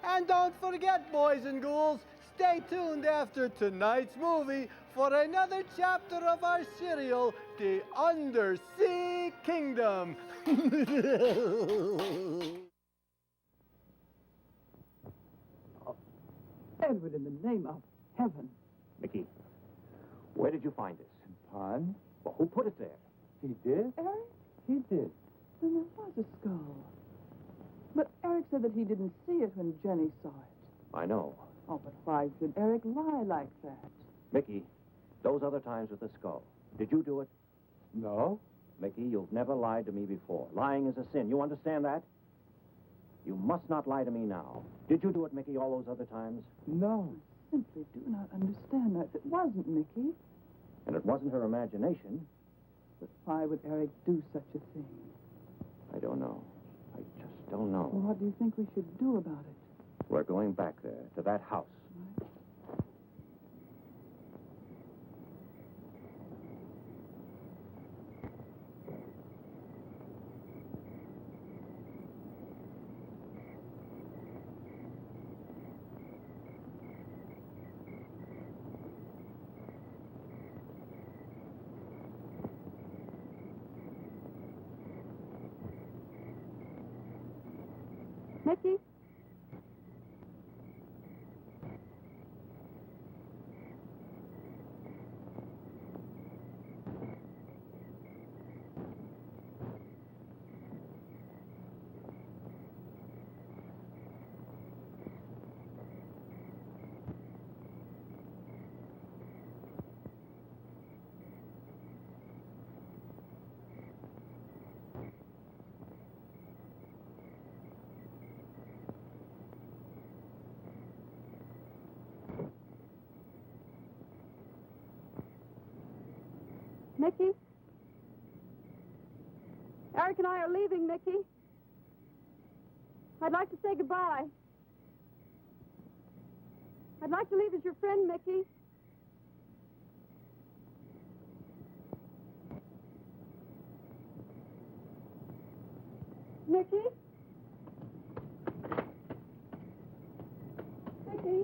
And don't forget, boys and ghouls, stay tuned after tonight's movie for another chapter of our serial, The Undersea Kingdom. Edward, in the name of heaven. Mickey, where did you find this? Pond? Well, who put it there? He did? Eric? He did. Then there was a skull. But Eric said that he didn't see it when Jenny saw it. I know. Oh, but why should Eric lie like that? Mickey, those other times with the skull, did you do it? No. Mickey, you've never lied to me before. Lying is a sin. You understand that? You must not lie to me now. Did you do it, Mickey, all those other times? No. I simply do not understand that. It wasn't Mickey. And it wasn't her imagination. But why would Eric do such a thing? I don't know. I just don't know. Well, what do you think we should do about it? We're going back there, to that house. Right. Mickey? Mickey? Eric and I are leaving, Mickey. I'd like to say goodbye. I'd like to leave as your friend, Mickey. Mickey? Mickey?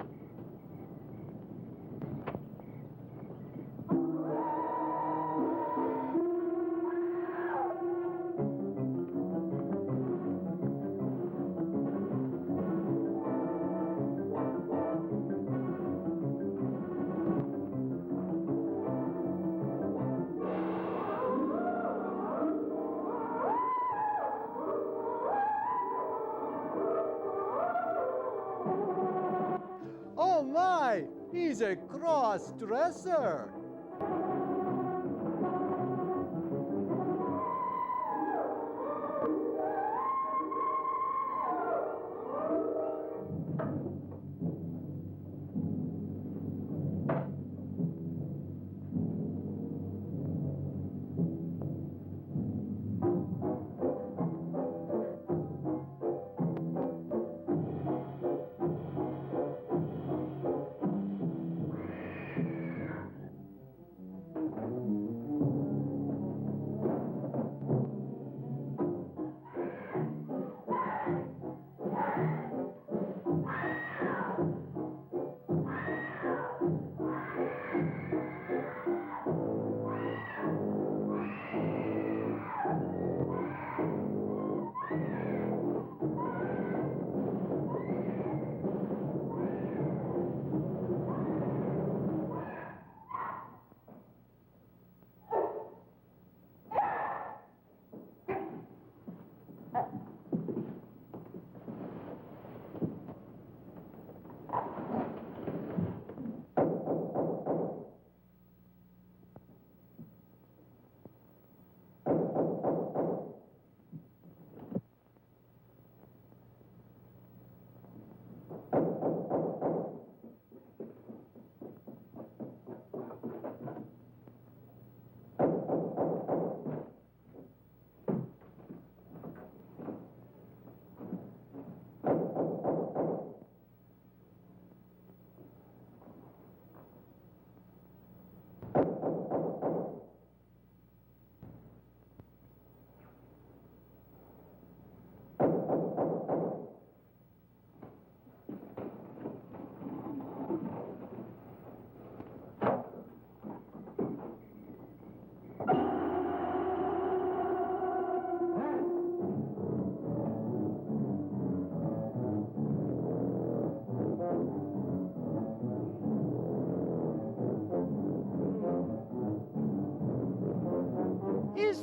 Oh, my! He's a cross-dresser.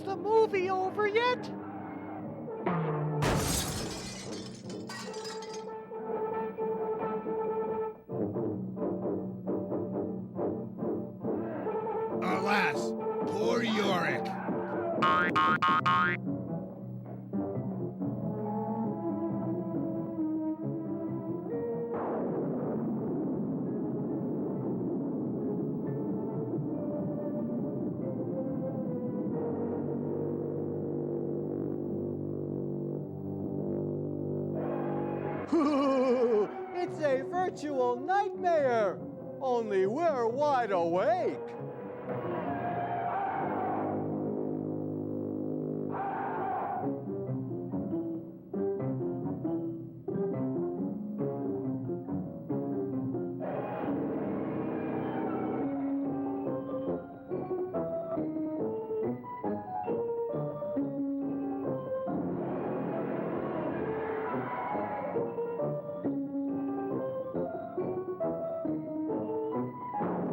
the movie over yet? Alas, poor Yorick. It's a virtual nightmare, only we're wide awake.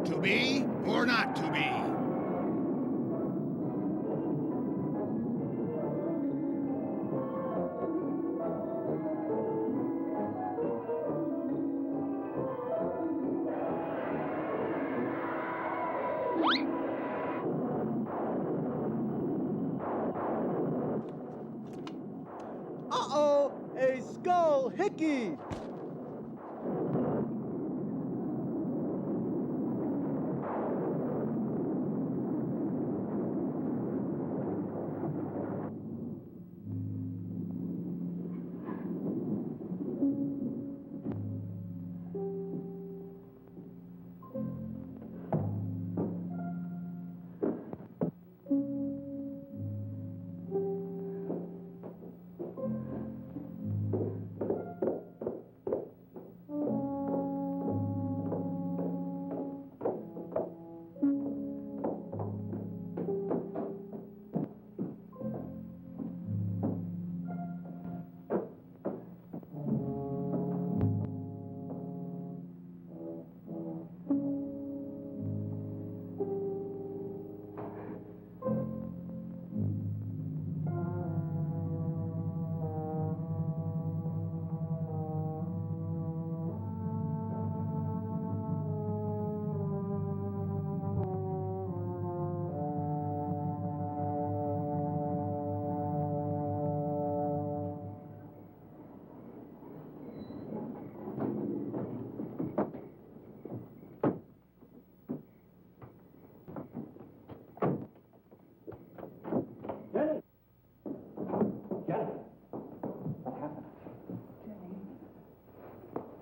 To be or not to be? Uh-oh, a skull hickey.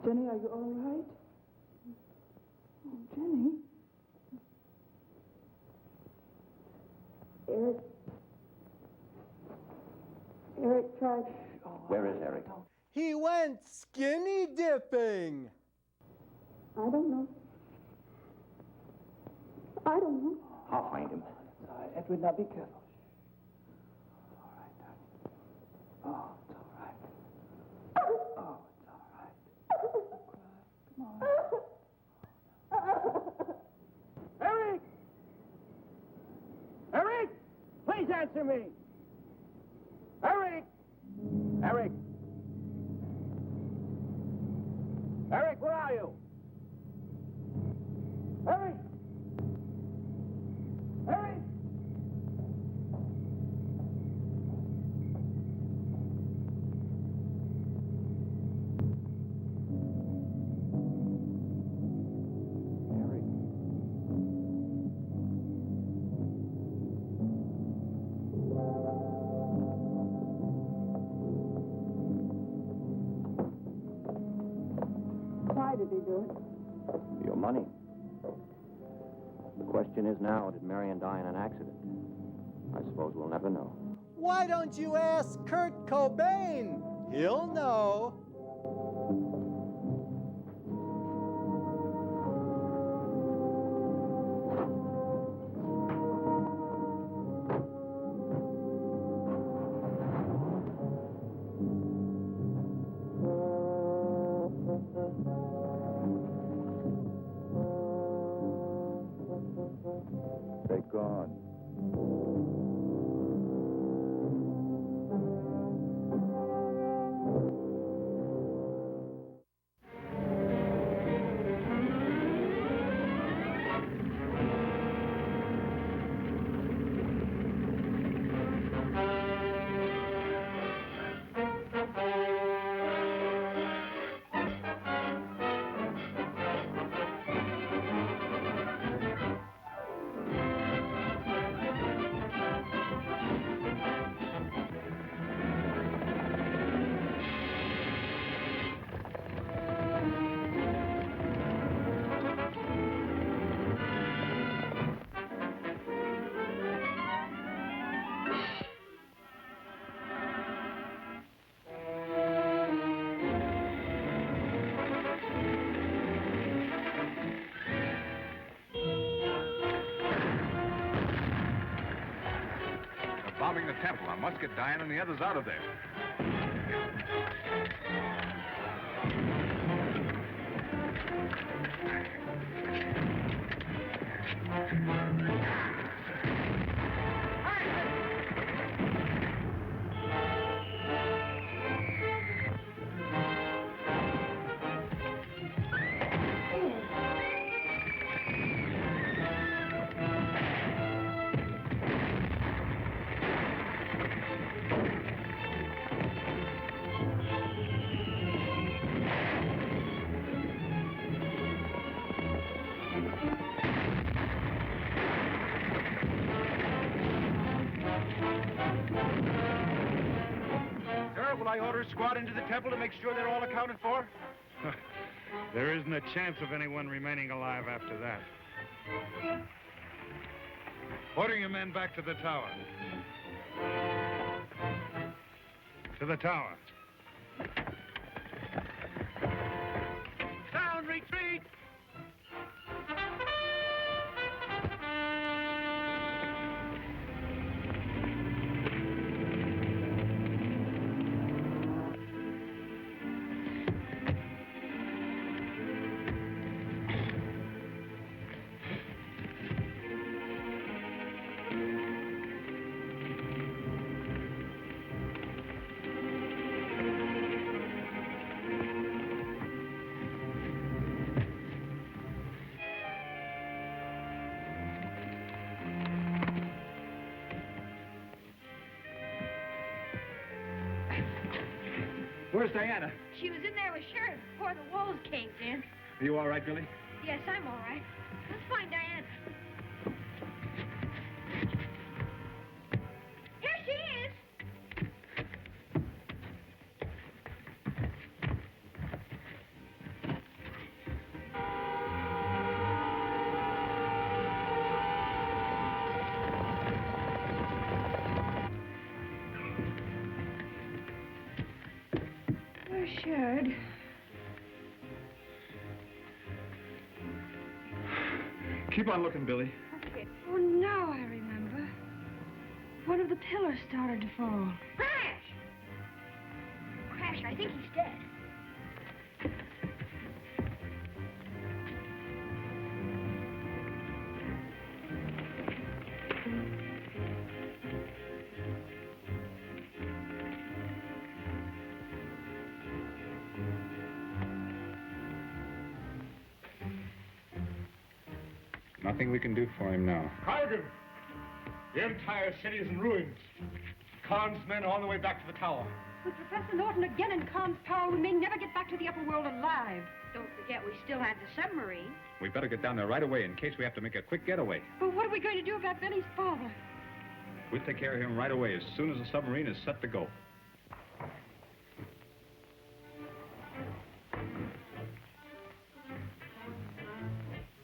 Jenny, are you all right? Oh, Jenny. Eric tried. Where is Eric? He went skinny dipping. I don't know. I don't know. I'll find him. All right, Edward, now be careful. All right, darling. Oh, it's all right. Oh, it's all right. Don't cry. Come on. Eric! Eric! Please answer me! Eric! Eric! Eric, where are you? Eric! Eric! Why did he do it? Your money. The question is now, did Marion die in an accident? I suppose we'll never know. Why don't you ask Kurt Cobain? He'll know. They're gone. storming the temple. I must get Diane and the others out of there. Will I order a squad into the temple to make sure they're all accounted for? There isn't a chance of anyone remaining alive after that. Order your men back to the tower. To the tower. Down, retreat! Where's Diana? She was in there with Sheriff before the walls caved in. Are you all right, Billy? Yes, I'm all right. Let's find Diana. Here she is. Sheriff. Keep on looking, Billy. Okay. Oh, now I remember. One of the pillars started to fall. Crash! Crash, I think he's dead. Nothing we can do for him now. Cargan! The entire city is in ruins. Khan's men are on the way back to the tower. With Professor Norton again in Khan's power, we may never get back to the upper world alive. Don't forget, we still had the submarine. We better get down there right away in case we have to make a quick getaway. But what are we going to do about Billy's father? We'll take care of him right away as soon as the submarine is set to go.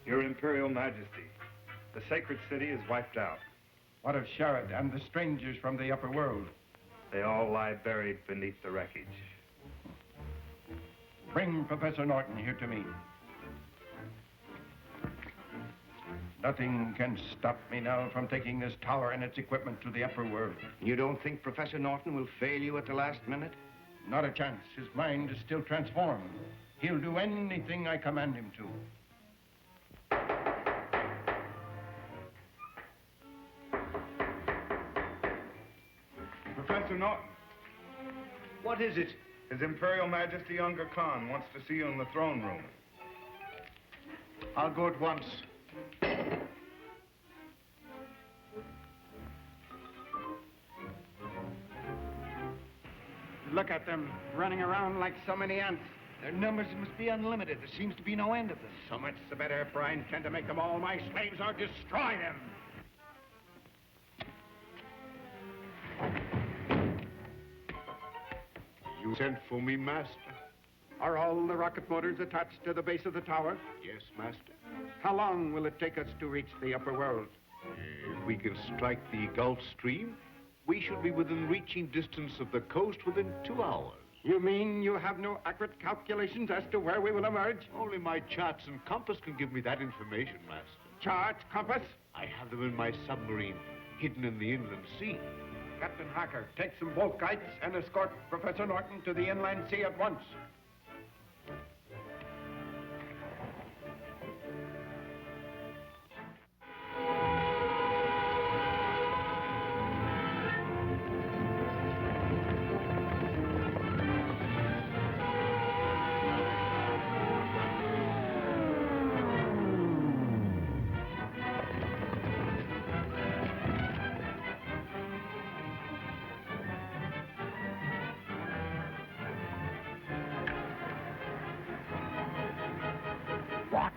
Your Imperial Majesty, the sacred city is wiped out. What of Sharad and the strangers from the upper world? They all lie buried beneath the wreckage. Bring Professor Norton here to me. Nothing can stop me now from taking this tower and its equipment to the upper world. You don't think Professor Norton will fail you at the last minute? Not a chance. His mind is still transformed. He'll do anything I command him to. Professor Norton. What is it? His Imperial Majesty Younger Khan wants to see you in the throne room. I'll go at once. Look at them, running around like so many ants. Their numbers must be unlimited. There seems to be no end of them. So much the better, for I intend to make them all my slaves or destroy them. You sent for me, Master? Are all the rocket motors attached to the base of the tower? Yes, Master. How long will it take us to reach the upper world? If we can strike the Gulf Stream, we should be within reaching distance of the coast within 2 hours. You mean you have no accurate calculations as to where we will emerge? Only my charts and compass can give me that information, Master. Chart, compass? I have them in my submarine, hidden in the inland sea. Captain Harker, take some boat kites and escort Professor Norton to the inland sea at once. Watch.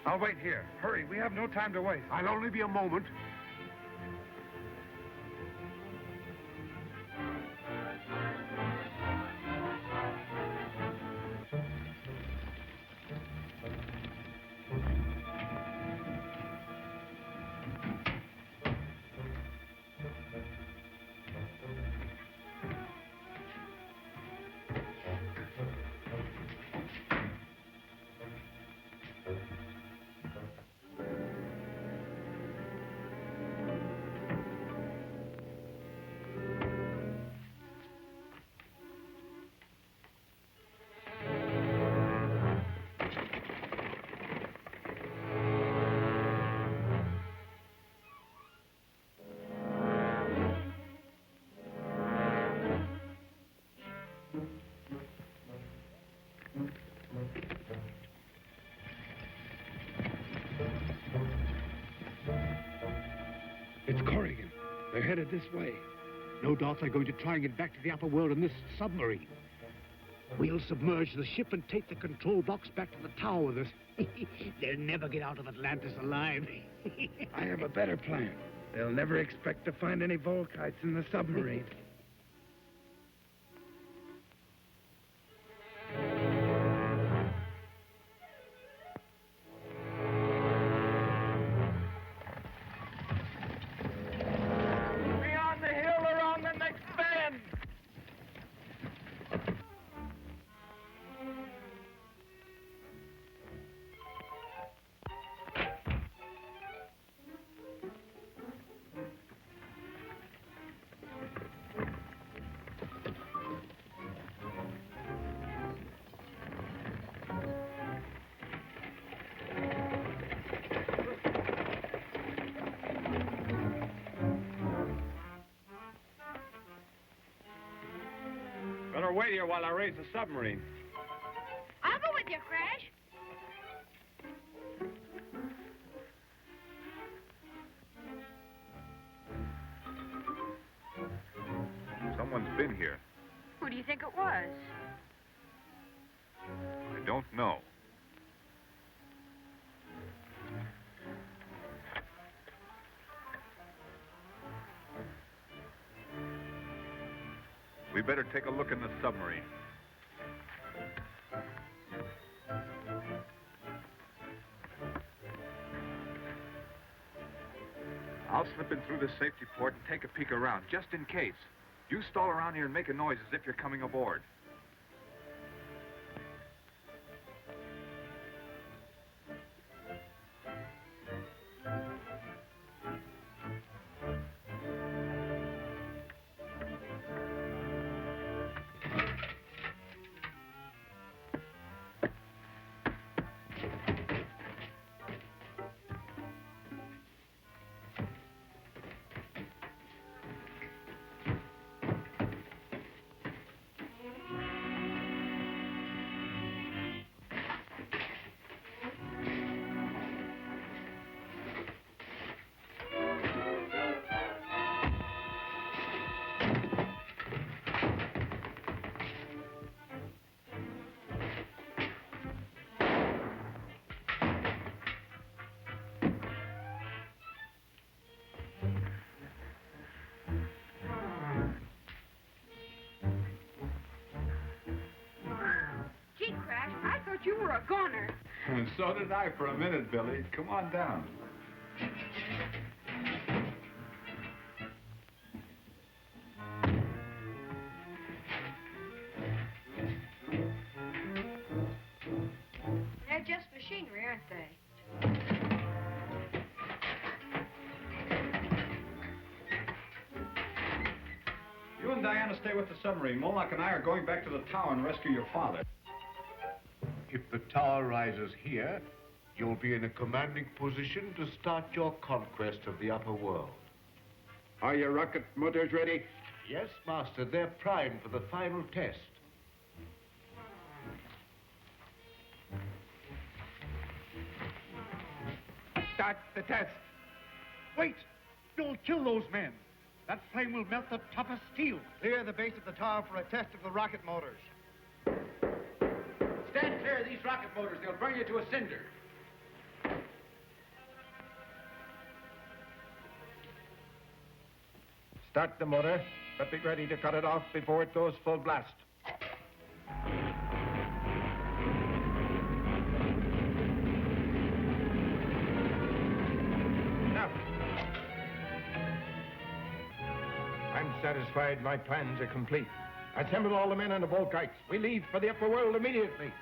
I'll wait here. Hurry, we have no time to waste. I'll only be a moment. It's Corrigan. They're headed this way. No doubt they're going to try and get back to the upper world in this submarine. We'll submerge the ship and take the control box back to the tower with us. They'll never get out of Atlantis alive. I have a better plan. They'll never expect to find any Volkites in the submarine. Beyond the hill around the next bend. Better wait here while I raise the submarine. I'll go with you, Crash. Someone's been here. Who do you think it was? I don't know. We better take a look in the submarine. I'll slip in through the safety port and take a peek around, just in case. You stall around here and make a noise as if you're coming aboard. Gee, Crash, I thought you were a goner. And so did I for a minute, Billy. Come on down. machinery, aren't they? You and Diana stay with the submarine. Moloch and I are going back to the tower and rescue your father. If the tower rises here, you'll be in a commanding position to start your conquest of the upper world. Are your rocket motors ready? Yes, Master. They're primed for the final test. Start the test. Wait! You'll kill those men. That flame will melt the toughest steel. Clear the base of the tower for a test of the rocket motors. Stand clear of these rocket motors. They'll burn you to a cinder. Start the motor, but be ready to cut it off before it goes full blast. Now. I'm satisfied my plans are complete. Assemble all the men on the Volkites. We leave for the upper world immediately.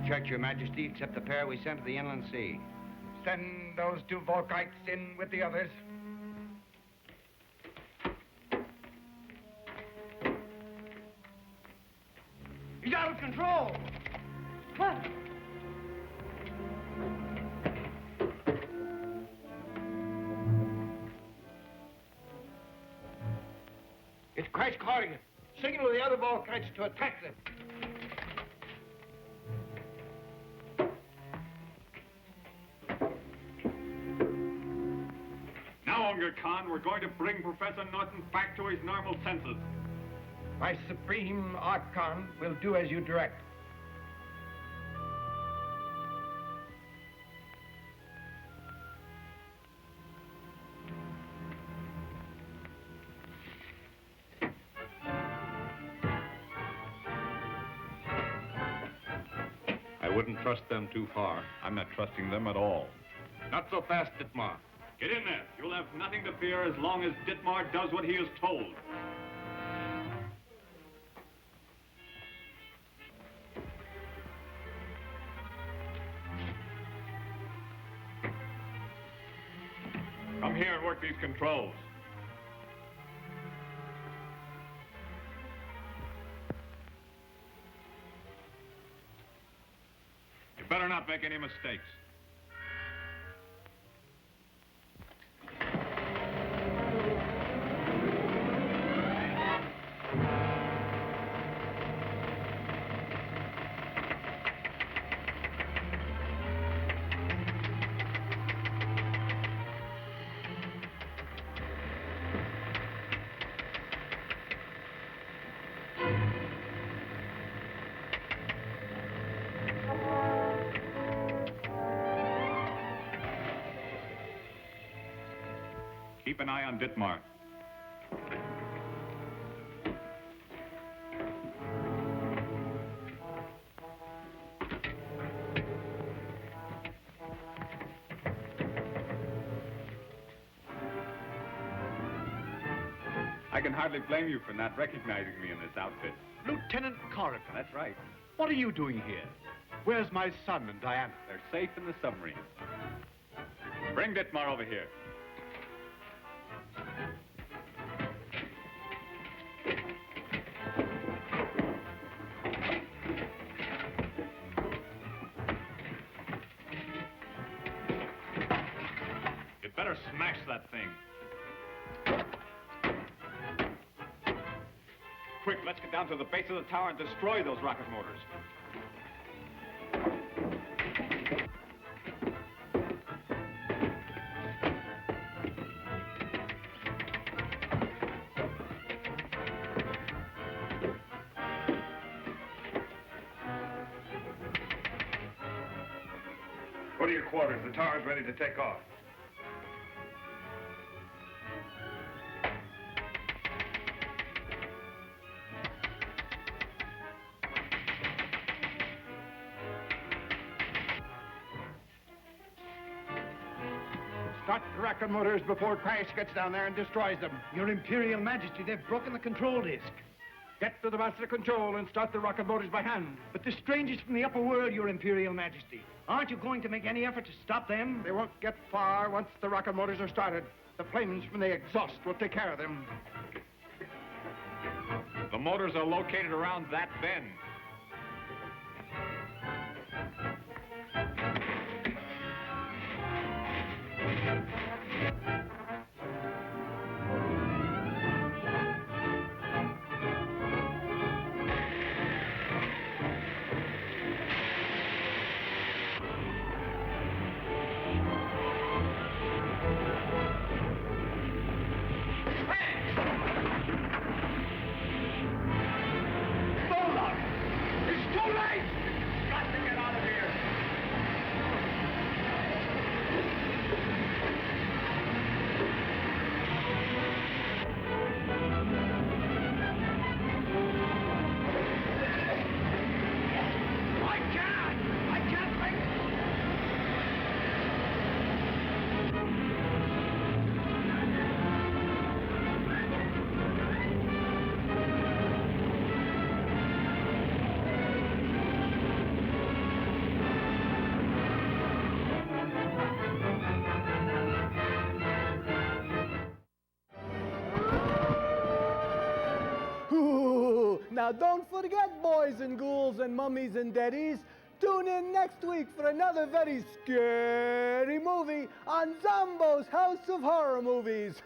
Checked, Your Majesty, except the pair we sent to the inland sea. Send those two Volkites in with the others. He's out of control! What? It's Crash Corrigan. Signal the other Volkites to attack them. Khan, we're going to bring Professor Norton back to his normal senses. My Supreme Archon will do as you direct. I wouldn't trust them too far. I'm not trusting them at all. Not so fast, Dittmar. Get in there. You'll have nothing to fear as long as Dittmar does what he is told. Come here and work these controls. You better not make any mistakes. Keep an eye on Dittmar. I can hardly blame you for not recognizing me in this outfit. Lieutenant Corrigan. That's right. What are you doing here? Where's my son and Diana? They're safe in the submarine. Bring Dittmar over here. You'd better smash that thing. Quick, let's get down to the base of the tower and destroy those rocket motors. Go to your quarters. The tower's ready to take off. Start the rocket motors before Crash gets down there and destroys them. Your Imperial Majesty, they've broken the control disc. Get to the master control and start the rocket motors by hand. But the strangers from the upper world, Your Imperial Majesty. Aren't you going to make any effort to stop them? They won't get far once the rocket motors are started. The flames from the exhaust will take care of them. The motors are located around that bend. Now don't forget, boys and ghouls and mummies and daddies, tune in next week for another very scary movie on Zomboo's House of Horror Movies.